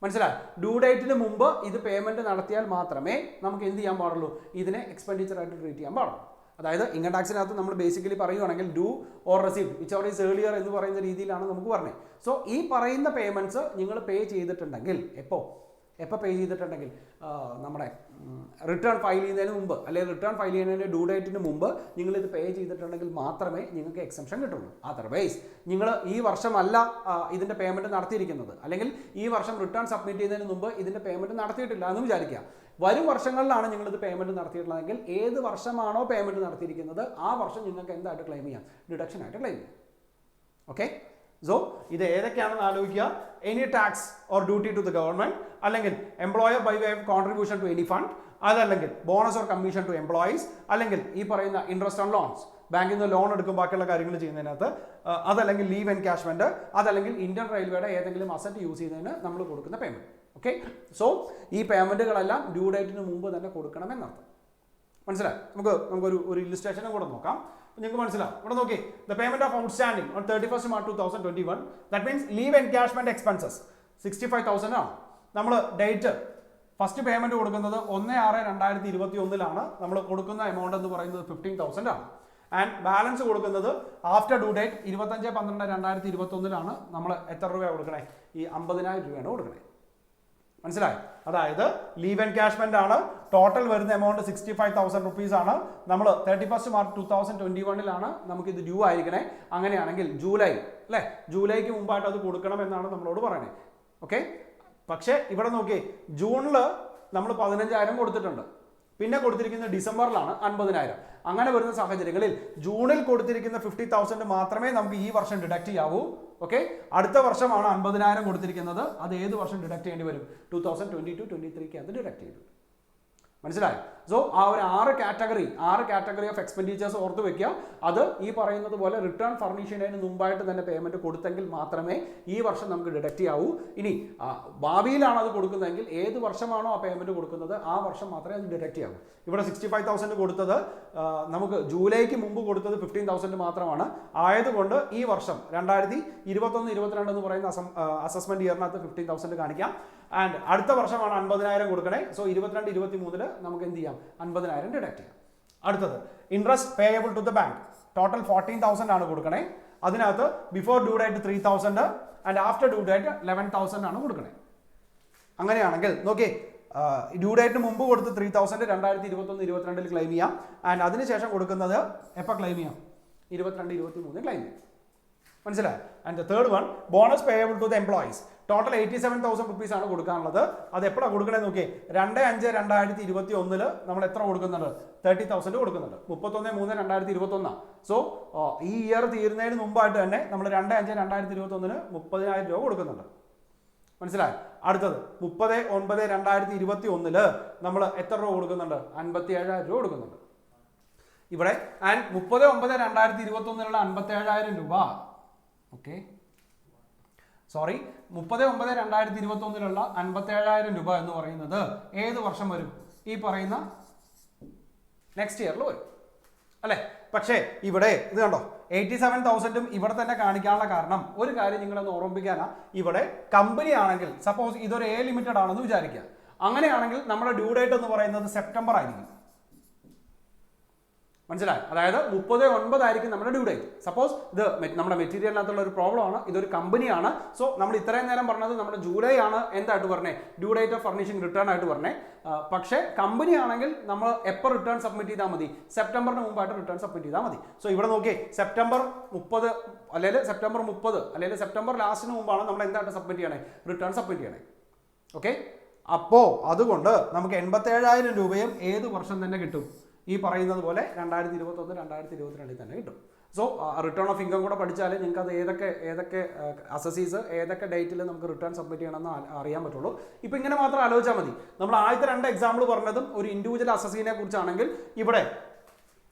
മനസ്സിലായി? ഡ്യൂ ഡേറ്റിന് മുമ്പ് ഇത് പേയ്മെന്റ് നടത്തിയാൽ മാത്രമേ നമുക്ക് എന്ത് ചെയ്യാൻ പാടുള്ളൂ, ഇതിനെ എക്സ്പെൻഡിച്ചർ ആയിട്ട് ട്രീറ്റ് ചെയ്യാൻ പാടുള്ളൂ. അതായത് ഇൻകം ടാക്സിനകത്ത് നമ്മൾ ബേസിക്കലി പറയുവാണെങ്കിൽ due or receive which ever is earlier എന്ന് പറയുന്ന രീതിയിലാണ് നമുക്ക് പറഞ്ഞത്. സോ ഈ പറയുന്ന പേയ്മെന്റ്സ് നിങ്ങൾ പേ ചെയ്തിട്ടുണ്ടെങ്കിൽ എപ്പോൾ പേ ചെയ്തിട്ടുണ്ടെങ്കിൽ നമ്മുടെ റിട്ടേൺ ഫയൽ ചെയ്യുന്നതിന് മുമ്പ് അല്ലെങ്കിൽ റിട്ടേൺ ഫയൽ ചെയ്യുന്നതിൻ്റെ ഡ്യൂ ഡേറ്റിന് മുമ്പ് നിങ്ങളിത് പേ ചെയ്തിട്ടുണ്ടെങ്കിൽ മാത്രമേ നിങ്ങൾക്ക് എക്സംഷൻ കിട്ടുള്ളൂ. അതർവൈസ് നിങ്ങൾ ഈ വർഷമല്ല ഇതിൻ്റെ പേയ്മെൻറ്റ് നടത്തിയിരിക്കുന്നത്, അല്ലെങ്കിൽ ഈ വർഷം റിട്ടേൺ സബ്മിറ്റ് ചെയ്യുന്നതിന് മുമ്പ് ഇതിൻ്റെ പേയ്മെൻറ്റ് നടത്തിയിട്ടില്ല എന്ന് വിചാരിക്കുക. വരും വർഷങ്ങളിലാണ് നിങ്ങളിത് പേയ്മെൻറ്റ് നടത്തിയിട്ടുള്ളതെങ്കിൽ ഏത് വർഷമാണോ പേയ്മെൻറ്റ് നടത്തിയിരിക്കുന്നത് ആ വർഷം നിങ്ങൾക്ക് എന്തായിട്ട് ക്ലെയിം ചെയ്യാം, ഡിഡക്ഷൻ ആയിട്ട് ക്ലെയിം ചെയ്യാം. ഓക്കെ, സോ ഇത് ഏതൊക്കെയാണെന്ന് ആലോചിക്കുക. Any tax or duty to the government, അല്ലെങ്കിൽ employer by way of contribution to any fund, അതല്ലെങ്കിൽ bonus or commission to employees, അല്ലെങ്കിൽ ഈ പറയുന്ന ഇൻട്രസ്റ്റ് ഓൺ ലോൺസ്, ബാങ്കിൽ നിന്ന് ലോൺ എടുക്കും ബാക്കിയുള്ള കാര്യങ്ങൾ ചെയ്യുന്നതിനകത്ത്, അതല്ലെങ്കിൽ ലീവ് എൻകാഷ്മെന്റ്, അതല്ലെങ്കിൽ ഇന്ത്യൻ റെയിൽവേയുടെ ഏതെങ്കിലും അസറ്റ് യൂസ് ചെയ്യുന്നതിന് നമ്മൾ കൊടുക്കുന്ന പേയ്മെന്റ്. ഓക്കെ, സോ ഈ പേയ്മെന്റുകളെല്ലാം ഡ്യൂ ഡേറ്റിന് മുമ്പ് തന്നെ കൊടുക്കണമെന്നർത്ഥം. മനസ്സിലായി? നമുക്കൊരു ഇല്ലുസ്ട്രേഷനും കൂടെ നോക്കാം, നിങ്ങൾക്ക് മനസ്സിലാവും. ഇവിടെ നോക്കി, the payment of outstanding on 31st March 2021, that means leave encashment expenses 65,000 ആണ്. നമ്മൾ ഡേറ്റ് ഫസ്റ്റ് പേയ്മെന്റ് കൊടുക്കുന്നത് 1/6/2021 നമ്മൾ കൊടുക്കുന്ന എമൗണ്ട് എന്ന് പറയുന്നത് 15,000 ആണ്. ആൻഡ് ബാലൻസ് കൊടുക്കുന്നത് ആഫ്റ്റർ ഡ്യൂ ഡേറ്റ് 25/12/2021 നമ്മൾ എത്ര രൂപയാണ് കൊടുക്കണേ, ഈ 50,000 രൂപയാണ് കൊടുക്കണേ. മനസ്സിലായി? അതായത് ലീവ് എൻകാഷ്മെന്റ് ആണ്, ടോട്ടൽ വരുന്ന എമൗണ്ട് 65,000 rupees ആണ്. നമ്മൾ 31st March 2021 നമുക്കിത് ഡ്യൂ ആയിരിക്കണേ. അങ്ങനെയാണെങ്കിൽ ജൂലൈ അല്ലേ, ജൂലൈക്ക് മുമ്പായിട്ട് അത് കൊടുക്കണം എന്നാണ് നമ്മളോട് പറയണേ. ഓക്കെ, പക്ഷേ ഇവിടെ നോക്കി, ജൂണിൽ നമ്മൾ 15,000 കൊടുത്തിട്ടുണ്ട്, പിന്നെ കൊടുത്തിരിക്കുന്ന ഡിസംബറിലാണ് 50,000. അങ്ങനെ വരുന്ന സാഹചര്യങ്ങളിൽ ജൂണിൽ കൊടുത്തിരിക്കുന്ന 50,000 മാത്രമേ നമുക്ക് ഈ വർഷം ഡിഡക്ട് ചെയ്യാവൂ. ഓക്കെ, അടുത്ത വർഷമാണ് 50,000 കൊടുത്തിരിക്കുന്നത്, അത് ഏത് വർഷം ഡിഡക്ട് ചെയ്യേണ്ടി വരും, 2022-23 അത് ഡിഡക്ട് ചെയ്തു. മനസ്സിലായി? സോ ആ ഒരു 6 കാറ്റഗറി ഓഫ് എക്സ്പെൻഡിച്ചേഴ്സ് ഓർത്ത് വെക്കുക. അത് ഈ പറയുന്നത് പോലെ റിട്ടേൺ ഫർണിഷ് ചെയ്യുന്നതിന് മുമ്പായിട്ട് തന്നെ പേയ്മെന്റ് കൊടുത്തെങ്കിൽ മാത്രമേ ഈ വർഷം നമുക്ക് ഡിഡക്റ്റ് ചെയ്യാവൂ. ഇനി ഭാവിയിലാണ് അത് കൊടുക്കുന്നതെങ്കിൽ ഏത് വർഷമാണോ ആ പേയ്മെന്റ് കൊടുക്കുന്നത് ആ വർഷം മാത്രമേ അത് ഡിഡക്റ്റ് ചെയ്യാവൂ. ഇവിടെ 65,000 കൊടുത്തത് നമുക്ക് ജൂലൈക്ക് മുമ്പ് കൊടുത്തത് 15,000 മാത്രമാണ്. ആയതുകൊണ്ട് ഈ വർഷം 2021-22 എന്ന് പറയുന്ന അസസ്മെന്റ് ഇയറിനകത്ത് 15,000 കാണിക്കാം. ആൻഡ് അടുത്ത വർഷമാണ് 50,000 കൊടുക്കണേ. സോ 22-23 നമുക്ക് എന്ത് ചെയ്യാം, 50,000 ഡിഡക്റ്റ് ചെയ്യാം. അടുത്തത് interest payable to the bank, total 14,000 ആണ് കൊടുക്കണേ. അതിനകത്ത് before due date 3,000 and after due date 11,000 ആണ് കൊടുക്കണേ. അങ്ങനെയാണെങ്കിൽ നോക്കിയേ, ഡ്യൂ ഡേറ്റിന് മുമ്പ് കൊടുത്ത് 3,000 2021-22 ക്ലെയിം ചെയ്യാം. ആൻഡ് അതിനുശേഷം കൊടുക്കുന്നത് എപ്പോൾ ക്ലെയിം ചെയ്യാം, 22-23 ക്ലെയിം ചെയ്യാം. മനസ്സിലായി? And the third one bonus payable to the employees, total 87,000 rupees ആണ് കൊടുക്കാനുള്ളത്. അത് എപ്പോഴാണ് കൊടുക്കണേന്ന് നോക്കിയേ, 2/5/2021 നമ്മൾ എത്ര കൊടുക്കുന്നുണ്ട്, 30,000 കൊടുക്കുന്നുണ്ട്. 31/3/2021. സോ ഈ ഇയർ തീരുന്നതിന് മുമ്പായിട്ട് തന്നെ നമ്മൾ 2/5/2021 30,000 രൂപ കൊടുക്കുന്നുണ്ട്. മനസ്സിലായി? അടുത്തത് 30/9/2021 നമ്മൾ എത്ര രൂപ കൊടുക്കുന്നുണ്ട്, 57,000 രൂപ കൊടുക്കുന്നുണ്ട് ഇവിടെ. ആൻഡ് 30/9/2021 57,000 രൂപ, ഓക്കെ സോറി 30/9/2021 57,000 രൂപ എന്ന് പറയുന്നത് ഏത് വർഷം വരും, ഈ പറയുന്ന നെക്സ്റ്റ് ഇയറിൽ വരും അല്ലെ. പക്ഷേ ഇവിടെ ഇത് കണ്ടോ, 87,000 ഇവിടെ തന്നെ കാണിക്കാനുള്ള കാരണം ഒരു കാര്യം നിങ്ങളൊന്ന് ഓർമ്മിപ്പിക്കാനാ. ഇവിടെ കമ്പനി ആണെങ്കിൽ സപ്പോസ് ഇതൊരു എ ലിമിറ്റഡ് ആണെന്ന് വിചാരിക്കുക. അങ്ങനെയാണെങ്കിൽ നമ്മുടെ ഡ്യൂ ഡേറ്റ് എന്ന് പറയുന്നത് സെപ്റ്റംബർ ആയിരിക്കും. മനസ്സിലായി? അതായത് 30/9 ആയിരിക്കും നമ്മുടെ ഡ്യൂ ഡേറ്റ്. സപ്പോസ് ഇത് നമ്മുടെ മെറ്റീരിയലിനകത്തുള്ള ഒരു പ്രോബ്ലം ആണ്, ഇതൊരു കമ്പനിയാണ്. സോ നമ്മൾ ഇത്രയും നേരം പറഞ്ഞത് നമ്മുടെ ജൂലൈ ആണ് എന്തായിട്ട് പറഞ്ഞേ, due date of furnishing return ആയിട്ട് പറഞ്ഞേ. പക്ഷേ കമ്പനി ആണെങ്കിൽ നമ്മൾ എപ്പോൾ റിട്ടേൺ സബ്മിറ്റ് ചെയ്താൽ മതി, സെപ്റ്റംബറിന് മുമ്പായിട്ട് റിട്ടേൺ സബ്മിറ്റ് ചെയ്താൽ മതി. സോ ഇവിടെ നോക്കിയേ, സെപ്റ്റംബർ 30 അല്ലെങ്കിൽ സെപ്റ്റംബർ 30 അല്ലെങ്കിൽ സെപ്റ്റംബർ ലാസ്റ്റിന് മുമ്പാണ് നമ്മൾ എന്തായിട്ട് സബ്മിറ്റ് ചെയ്യണേ, റിട്ടേൺ സബ്മിറ്റ് ചെയ്യണേ. ഓക്കെ, അപ്പോൾ അതുകൊണ്ട് നമുക്ക് 87,000 രൂപയും ഏത് വർഷം തന്നെ കിട്ടും, ഈ പറയുന്നത് പോലെ 2021-2022 തന്നെ കിട്ടും. സോ റിട്ടേൺ ഓഫ് ഇൻകം കൂടെ പഠിച്ചാൽ നിങ്ങൾക്ക് അത് ഏതൊക്കെ അസസീസ് ഏതൊക്കെ ഡേറ്റിൽ നമുക്ക് റിട്ടേൺ സബ്മിറ്റ് ചെയ്യണമെന്ന് അറിയാൻ പറ്റുള്ളൂ. ഇപ്പം ഇങ്ങനെ മാത്രം ആലോചിച്ചാൽ മതി. നമ്മൾ ആദ്യത്തെ 2 എക്സാമ്പിൾ പറഞ്ഞതും ഒരു ഇൻഡിവിജ്വൽ അസസീനെ കുറിച്ചാണെങ്കിൽ ഇവിടെ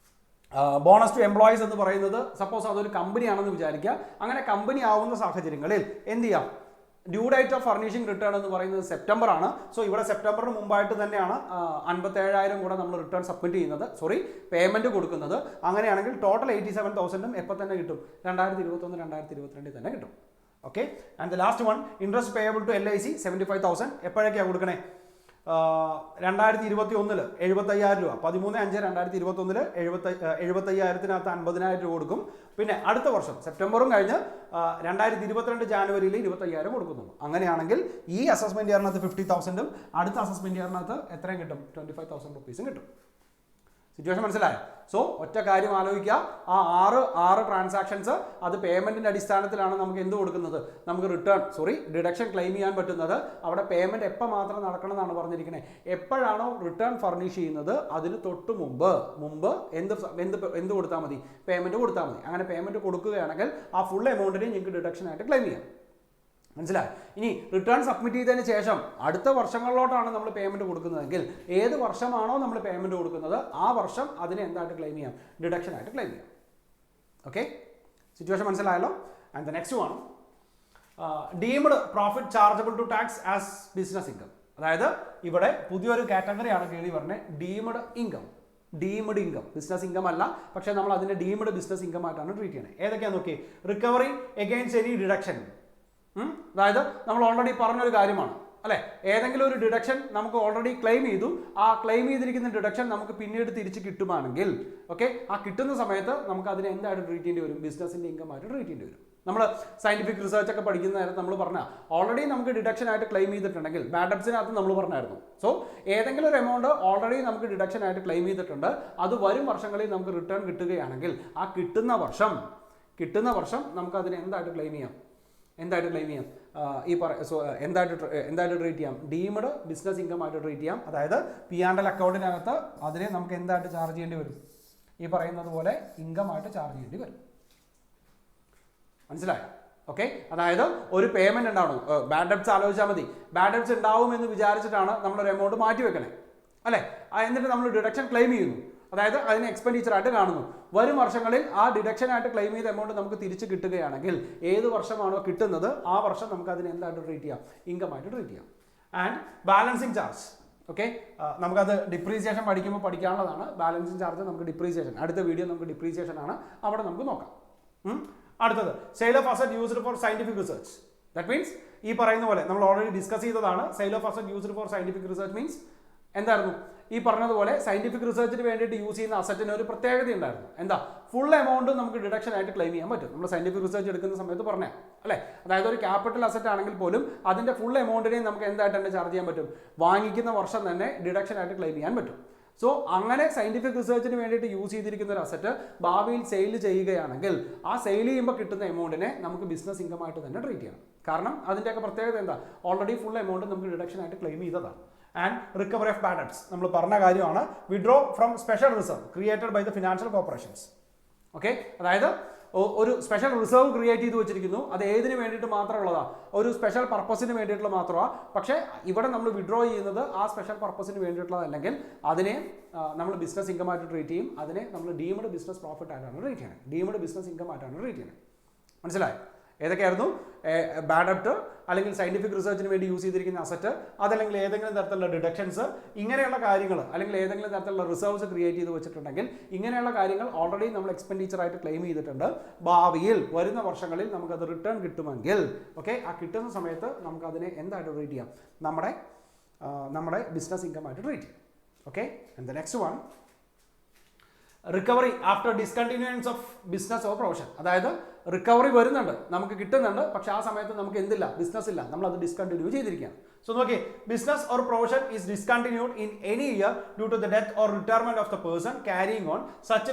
ബോണസ് ടു എംപ്ലോയീസ് എന്ന് പറയുന്നത് സപ്പോസ് അതൊരു കമ്പനിയാണെന്ന് വിചാരിക്കുക. അങ്ങനെ കമ്പനി ആവുന്ന സാഹചര്യങ്ങളിൽ എന്ത് ചെയ്യാം, due date of furnishing return എന്ന് പറയുന്നത് സെപ്റ്റംബർ ആണ്. സോ ഇവിടെ സെപ്റ്റംബറിന് മുമ്പായിട്ട് തന്നെയാണ് 57,000 കൂടെ നമ്മൾ റിട്ടേൺ സബ്മിറ്റ് ചെയ്യുന്നത്, പേയ്മെന്റ് കൊടുക്കുന്നത്. അങ്ങനെയാണെങ്കിൽ ടോട്ടൽ 87,000 എപ്പോൾ തന്നെ കിട്ടും, 2021-2022 തന്നെ കിട്ടും. Okay, and the last one interest payable to LIC 75,000 എപ്പോഴൊക്കെയാണ് കൊടുക്കണേ, 2021 75,000 രൂപ, 13/5/2021 75,000-നകത്ത് 50,000 രൂപ കൊടുക്കും. പിന്നെ അടുത്ത വർഷം സെപ്റ്റംബറും കഴിഞ്ഞ് 2022 ജാനുവരിയിൽ 25,000 കൊടുക്കുന്നുള്ളൂ. അങ്ങനെയാണെങ്കിൽ ഈ അസസ്മെന്റ് ഇയറിനകത്ത് 50,000 അടുത്ത അസസ്മെന്റ് ഇയറിനകത്ത് എത്രയും കിട്ടും, 25,000 റുപ്പീസും കിട്ടും. സിറ്റുവേഷൻ മനസ്സിലായോ? സോ ഒറ്റ കാര്യം ആലോചിക്കുക, ആ ആറ് ട്രാൻസാക്ഷൻസ് അത് പേയ്മെന്റിന്റെ അടിസ്ഥാനത്തിലാണ് നമുക്ക് എന്ത് കൊടുക്കുന്നത്, നമുക്ക് ഡിഡക്ഷൻ ക്ലെയിം ചെയ്യാൻ പറ്റുന്നത്. അവിടെ പേയ്മെന്റ് എപ്പോൾ മാത്രം നടക്കണം എന്നാണ് പറഞ്ഞിരിക്കുന്നത്. എപ്പോഴാണോ റിട്ടേൺ ഫർണിഷ് ചെയ്യുന്നത് അതിന് തൊട്ട് മുമ്പ് എന്ത് കൊടുത്താൽ മതി, പേയ്മെന്റ് കൊടുത്താൽ മതി. അങ്ങനെ പേയ്മെന്റ് കൊടുക്കുകയാണെങ്കിൽ ആ ഫുൾ എമൗണ്ടിന് നിങ്ങൾക്ക് ഡിഡക്ഷൻ ആയിട്ട് ക്ലെയിം ചെയ്യാം. മനസ്സിലായി? ഇനി റിട്ടേൺ സബ്മിറ്റ് ചെയ്തതിന് ശേഷം അടുത്ത വർഷങ്ങളിലോട്ടാണ് നമ്മൾ പേയ്മെന്റ് കൊടുക്കുന്നതെങ്കിൽ ഏത് വർഷമാണോ നമ്മൾ പേയ്മെന്റ് കൊടുക്കുന്നത് ആ വർഷം അതിനെ എന്തായിട്ട് ക്ലെയിം ചെയ്യാം, ഡിഡക്ഷൻ ആയിട്ട് ക്ലെയിം ചെയ്യാം. ഓക്കെ, സിറ്റുവേഷൻ മനസ്സിലായല്ലോ? And the next one deemed profit chargeable to tax as business income. അതായത് ഇവിടെ പുതിയൊരു കാറ്റഗറിയാണ് കേൾവി പറഞ്ഞത്, deemed income. Deemed income business income അല്ല, പക്ഷേ നമ്മൾ അതിനെ ഡീംഡ് ബിസിനസ് ഇൻകം ആയിട്ടാണ് ട്രീറ്റ് ചെയ്യുന്നത്. ഏതൊക്കെയാണെന്ന് നോക്കി, റിക്കവറി എഗെയിൻസ്റ്റ് എനി ഡിഡക്ഷൻ. അതായത് നമ്മൾ ഓൾറെഡി പറഞ്ഞൊരു കാര്യമാണ് അല്ലെ, ഏതെങ്കിലും ഒരു ഡിഡക്ഷൻ നമുക്ക് ഓൾറെഡി ക്ലെയിം ചെയ്തു, ആ ക്ലെയിം ചെയ്തിരിക്കുന്ന ഡിഡക്ഷൻ നമുക്ക് പിന്നീട് തിരിച്ച് കിട്ടുവാണെങ്കിൽ ഓക്കെ, ആ കിട്ടുന്ന സമയത്ത് നമുക്ക് അതിനെ എന്തായിട്ട് ട്രീറ്റ് ചെയ്യേണ്ടി വരും, ബിസിനസിന്റെ ഇൻകം ആയിട്ട് ട്രീറ്റ് ചെയ്യേണ്ടി വരും. നമ്മൾ സയന്റിഫിക് റിസർച്ച് ഒക്കെ പഠിക്കുന്ന നേരത്തെ നമ്മൾ പറഞ്ഞാൽ ഓൾറെഡി നമുക്ക് ഡിഡക്ഷൻ ആയിട്ട് ക്ലെയിം ചെയ്തിട്ടുണ്ടെങ്കിൽ ബാഡ് ഡെബ്റ്റ്സിനകത്ത് നമ്മൾ പറഞ്ഞായിരുന്നു. സോ ഏതെങ്കിലും ഒരു എമൗണ്ട് ഓൾറെഡി നമുക്ക് ഡിഡക്ഷൻ ആയിട്ട് ക്ലെയിം ചെയ്തിട്ടുണ്ട്, അത് വരും വർഷങ്ങളിൽ നമുക്ക് റിട്ടേൺ കിട്ടുകയാണെങ്കിൽ ആ കിട്ടുന്ന വർഷം നമുക്ക് അതിനെ എന്തായിട്ട് ക്ലെയിം ചെയ്യാം, എന്തായിട്ട് ട്രീറ്റ് ചെയ്യാം, ഡീംഡ് ബിസിനസ് ഇൻകം ആയിട്ട് ട്രീറ്റ് ചെയ്യാം. അതായത് P&L അക്കൗണ്ടിനകത്ത് അതിനെ നമുക്ക് എന്തായിട്ട് ചാർജ് ചെയ്യേണ്ടി വരും, ഈ പറയുന്നത് പോലെ ഇൻകം ആയിട്ട് ചാർജ് ചെയ്യേണ്ടി വരും. മനസ്സിലായോ? ഓക്കെ, അതായത് ഒരു പേയ്മെന്റ് ഉണ്ടാവണം. ബാഡ് ഡെബ്റ്റ്സ് ആലോചിച്ചാൽ മതി. ബാഡ് ഡെബ്റ്റ്സ് ഉണ്ടാവും എന്ന് വിചാരിച്ചിട്ടാണ് നമ്മളൊരു എമൗണ്ട് മാറ്റി വെക്കണേ. അല്ലേ? എന്നിട്ട് നമ്മൾ ഡിഡക്ഷൻ ക്ലെയിം ചെയ്യുന്നു, അതായത് അതിനെ എക്സ്പെൻഡിച്ചർ ആയിട്ട് കാണുന്നു. വരും വർഷങ്ങളിൽ ആ ഡിഡക്ഷൻ ആയിട്ട് ക്ലെയിം ചെയ്ത എമൗണ്ട് നമുക്ക് തിരിച്ച് കിട്ടുകയാണെങ്കിൽ ഏത് വർഷമാണോ കിട്ടുന്നത് ആ വർഷം നമുക്ക് അതിനെ എന്തായിട്ട് ട്രീറ്റ് ചെയ്യാം? ഇൻകം ആയിട്ട് ട്രീറ്റ് ചെയ്യാം. ആൻഡ് ബാലൻസിങ് ചാർജ്, ഓക്കെ, നമുക്കത് ഡിപ്രീസിയേഷൻ പഠിക്കുമ്പോൾ പഠിക്കാനുള്ളതാണ്. ബാലൻസിങ് ചാർജ് നമുക്ക് ഡിപ്രീസിയേഷൻ, അടുത്ത വീഡിയോ നമുക്ക് ഡിപ്രീസിയേഷൻ ആണ്, അവിടെ നമുക്ക് നോക്കാം. അടുത്തത് sale of asset used for scientific research. That means ഈ പറയുന്ന പോലെ നമ്മൾ ഓൾറെഡി ഡിസ്കസ് ചെയ്തതാണ്. Sale of asset used for scientific research means എന്തായിരുന്നു? ഈ പറഞ്ഞതുപോലെ സയന്റിഫിക് റിസർച്ചിന് വേണ്ടിയിട്ട് യൂസ് ചെയ്യുന്ന അസറ്റിന് ഒരു പ്രത്യേകത ഉണ്ടായിരുന്നു. എന്താ? ഫുൾ എമൗണ്ട് നമുക്ക് ഡിഡക്ഷൻ ആയിട്ട് ക്ലെയിം ചെയ്യാൻ പറ്റും. നമ്മൾ സയന്റിഫിക് റിസർച്ച് എടുക്കുന്ന സമയത്ത് പറഞ്ഞേ അല്ലേ? അതായത് ഒരു ക്യാപിറ്റൽ അസറ്റ് ആണെങ്കിൽ പോലും അതിന്റെ ഫുൾ എമൗണ്ടിനെ നമുക്ക് എന്തായിട്ട് തന്നെ ചാർജ് ചെയ്യാൻ പറ്റും? വാങ്ങിക്കുന്ന വർഷം തന്നെ ഡിഡക്ഷൻ ആയിട്ട് ക്ലെയിം ചെയ്യാൻ പറ്റും. സോ അങ്ങനെ സയന്റിഫിക് റിസർച്ചിന് വേണ്ടിയിട്ട് യൂസ് ചെയ്തിരിക്കുന്ന ഒരു അസറ്റ് ഭാവിയിൽ സെയിൽ ചെയ്യുകയാണെങ്കിൽ ആ സെയിൽ ചെയ്യുമ്പോൾ കിട്ടുന്ന എമൗണ്ടിനെ നമുക്ക് ബിസിനസ് ഇൻകം ആയിട്ട് തന്നെ ട്രീറ്റ് ചെയ്യണം. കാരണം അതിൻ്റെയൊക്കെ പ്രത്യേകത എന്താ? ഓൾറെഡി ഫുൾ എമൗണ്ട് നമുക്ക് ഡിഡക്ഷൻ ആയിട്ട് ക്ലെയിം ചെയ്തതാണ്. And recovery of bad debts നമ്മൾ പറഞ്ഞ കാര്യമാണ്. Withdraw from special reserve created by the financial corporations. Okay, അതായത് ഒരു സ്പെഷ്യൽ റിസർവ് ക്രിയേറ്റ് ചെയ്ത് വെച്ചിരിക്കുന്നു. അത് ഏതിന് വേണ്ടിയിട്ട് മാത്രമുള്ളതാണ്? ഒരു സ്പെഷ്യൽ പർപ്പസിന് വേണ്ടിയിട്ടുള്ള മാത്രമാണ്. പക്ഷേ ഇവിടെ നമ്മൾ വിഡ്രോ ചെയ്യുന്നത് ആ സ്പെഷ്യൽ പർപ്പസിന് വേണ്ടിയിട്ടുള്ളതല്ലെങ്കിൽ അതിനെ നമ്മൾ ബിസിനസ് ഇൻകം ആയിട്ട് ട്രീറ്റ് ചെയ്യും. അതിനെ നമ്മൾ ഡീംഡ് ബിസിനസ് പ്രോഫിറ്റ് ആയിട്ടാണ് ട്രീറ്റ് ചെയ്യുന്നത്, ഡീംഡ് ബിസിനസ് ഇൻകം ആയിട്ടാണ് ട്രീറ്റ് ചെയ്യുന്നത്. മനസ്സിലായോ? ഏതൊക്കെയായിരുന്നു? ബാഡ് ഡെബ്റ്റ്, അല്ലെങ്കിൽ സയന്റിഫിക് റിസർച്ചിന് വേണ്ടി യൂസ് ചെയ്തിരിക്കുന്ന അസറ്റ്, അതല്ലെങ്കിൽ ഏതെങ്കിലും തരത്തിലുള്ള ഡിഡക്ഷൻസ്, ഇങ്ങനെയുള്ള കാര്യങ്ങൾ, അല്ലെങ്കിൽ ഏതെങ്കിലും തരത്തിലുള്ള റിസർവ്സ് ക്രിയേറ്റ് ചെയ്ത് വെച്ചിട്ടുണ്ടെങ്കിൽ ഇങ്ങനെയുള്ള കാര്യങ്ങൾ ഓൾറെഡി നമ്മൾ എക്സ്പെൻഡിച്ചർ ആയിട്ട് ക്ലെയിം ചെയ്തിട്ടുണ്ട്. ഭാവിയിൽ വരുന്ന വർഷങ്ങളിൽ നമുക്കത് റിട്ടേൺ കിട്ടുമെങ്കിൽ ഓക്കെ, ആ കിട്ടുന്ന സമയത്ത് നമുക്ക് അതിനെ എന്തായിട്ട് ട്രീറ്റ് ചെയ്യാം? നമ്മുടെ ബിസിനസ് ഇൻകം ആയിട്ട് ട്രീറ്റ് ചെയ്യാം. Okay, and the next one recovery after discontinuance of business or profession. അതായത് റിക്കവറി വരുന്നുണ്ട്, നമുക്ക് കിട്ടുന്നുണ്ട്, പക്ഷെ ആ സമയത്ത് നമുക്ക് എന്തില്ല? ബിസിനസ് ഇല്ല, നമ്മൾ അത് ഡിസ്കണ്ടിന്യൂ ചെയ്തിരിക്കുകയാണ്. സോ നോക്കി, business or profession is discontinued in any year due to the death or retirement of the person carrying on such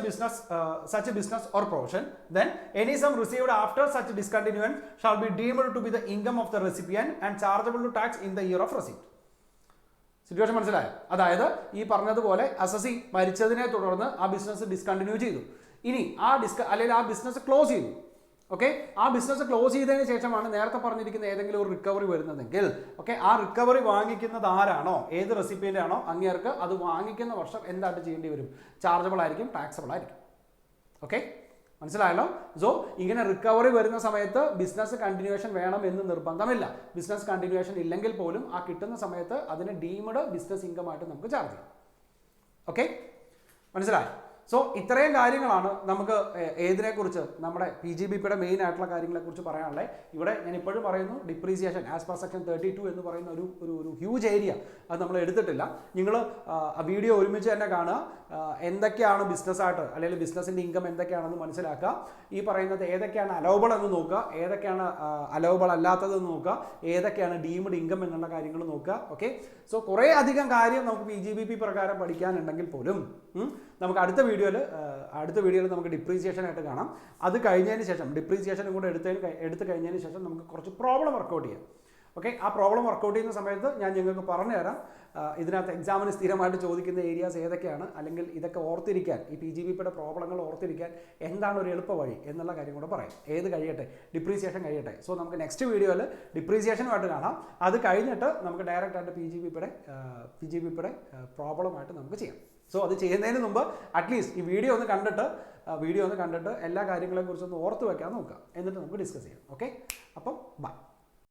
a business or profession, then any sum received after such discontinuance shall be deemed to be the income of the recipient and chargeable to tax in the year of receipt. Situation മനസ്സിലായോ? അതായത് ഈ പറഞ്ഞതുപോലെ അസസി മരിച്ചതിനെ തുടർന്ന് ആ ബിസിനസ് ഡിസ്കണ്ടിന്യൂ ചെയ്തു. ഇനി അല്ലെങ്കിൽ ആ ബിസിനസ് ക്ലോസ് ചെയ്തു. ഓക്കെ, ആ ബിസിനസ് ക്ലോസ് ചെയ്തതിന് ശേഷമാണ് നേരത്തെ പറഞ്ഞിരിക്കുന്ന ഏതെങ്കിലും ഒരു റിക്കവറി വരുന്നതെങ്കിൽ ഓക്കെ, ആ റിക്കവറി വാങ്ങിക്കുന്നത് ആരാണോ, ഏത് റെസിപ്പിയൻ്റ് ആണോ അങ്ങേർക്ക് അത് വാങ്ങിക്കുന്ന വർഷം എന്തായിട്ട് ചെയ്യേണ്ടി വരും? ചാർജബിൾ ആയിരിക്കും, ടാക്സബിൾ ആയിരിക്കും. ഓക്കെ, മനസ്സിലായല്ലോ? സോ ഇങ്ങനെ റിക്കവറി വരുന്ന സമയത്ത് ബിസിനസ് കണ്ടിന്യൂവേഷൻ വേണം എന്ന് നിർബന്ധമില്ല. ബിസിനസ് കണ്ടിന്യൂവേഷൻ ഇല്ലെങ്കിൽ പോലും ആ കിട്ടുന്ന സമയത്ത് അതിനെ ഡീംഡ് ബിസിനസ് ഇൻകം ആയിട്ട് നമുക്ക് ചാർജ് ചെയ്യാം. ഓക്കെ, മനസ്സിലായോ? സോ ഇത്രയും കാര്യങ്ങളാണ് നമുക്ക് ഏതിനെക്കുറിച്ച്, നമ്മുടെ PGBPയുടെ മെയിൻ ആയിട്ടുള്ള കാര്യങ്ങളെക്കുറിച്ച് പറയാനുള്ളത്. ഇവിടെ ഞാൻ ഇപ്പോഴും പറയുന്നു, ഡിപ്രീസിയേഷൻ ആസ് പെർ സെക്ഷൻ 32 എന്ന് പറയുന്ന ഒരു ഹ്യൂജ് ഏരിയ അത് നമ്മൾ എടുത്തിട്ടില്ല. നിങ്ങൾ വീഡിയോ ഒരുമിച്ച് തന്നെ കാണുക. എന്തൊക്കെയാണ് ബിസിനസ്സായിട്ട് അല്ലെങ്കിൽ ബിസിനസ്സിൻ്റെ ഇൻകം എന്തൊക്കെയാണെന്ന് മനസ്സിലാക്കുക. ഈ പറയുന്നത് ഏതൊക്കെയാണ് അലൗബിൾ എന്ന് നോക്കുക, ഏതൊക്കെയാണ് അലൗബിൾ അല്ലാത്തതെന്ന് നോക്കുക, ഏതൊക്കെയാണ് ഡീംഡ് ഇൻകം എന്നുള്ള കാര്യങ്ങൾ നോക്കുക. ഓക്കെ, സോ കുറേ അധികം കാര്യം നമുക്ക് PGBP പ്രകാരം പഠിക്കാനുണ്ടെങ്കിൽ പോലും നമുക്ക് അടുത്ത വീഡിയോയിൽ നമുക്ക് ഡിപ്രീസിയേഷൻ ആയിട്ട് കാണാം. അത് കഴിഞ്ഞതിന് ശേഷം ഡിപ്രീസിയേഷനും കൂടെ എടുത്തു കഴിഞ്ഞതിന് ശേഷം നമുക്ക് കുറച്ച് പ്രോബ്ലം വർക്കൗട്ട് ചെയ്യാം. ഓക്കെ, ആ പ്രോബ്ലം വർക്കൗട്ട് ചെയ്യുന്ന സമയത്ത് ഞാൻ നിങ്ങൾക്ക് പറഞ്ഞു തരാം ഇതിനകത്ത് എക്സാമിന് സ്ഥിരമായിട്ട് ചോദിക്കുന്ന ഏരിയാസ് ഏതൊക്കെയാണ്, അല്ലെങ്കിൽ ഇതൊക്കെ ഓർത്തിരിക്കാൻ, ഈ PGBPയുടെ പ്രോബ്ലങ്ങൾ ഓർത്തിരിക്കാൻ എന്താണ് ഒരു എളുപ്പ വഴി എന്നുള്ള കാര്യം കൂടെ പറയാം. ഏത് കഴിയട്ടെ, ഡിപ്രീസിയേഷൻ കഴിയട്ടെ. സോ നമുക്ക് നെക്സ്റ്റ് വീഡിയോയിൽ ഡിപ്രീസിയേഷനുമായിട്ട് കാണാം. അത് കഴിഞ്ഞിട്ട് നമുക്ക് ഡയറക്റ്റ് ആയിട്ട് PGBPയുടെ പ്രോബ്ലമായിട്ട് നമുക്ക് ചെയ്യാം. സോ അത് ചെയ്യുന്നതിന് മുമ്പ് അറ്റ്ലീസ്റ്റ് ഈ വീഡിയോ ഒന്ന് കണ്ടിട്ട് എല്ലാ കാര്യങ്ങളെക്കുറിച്ചൊന്ന് ഓർത്ത് വെക്കാൻ നോക്കുക. എന്നിട്ട് നമുക്ക് ഡിസ്കസ് ചെയ്യാം. ഓക്കെ, അപ്പം ബൈ.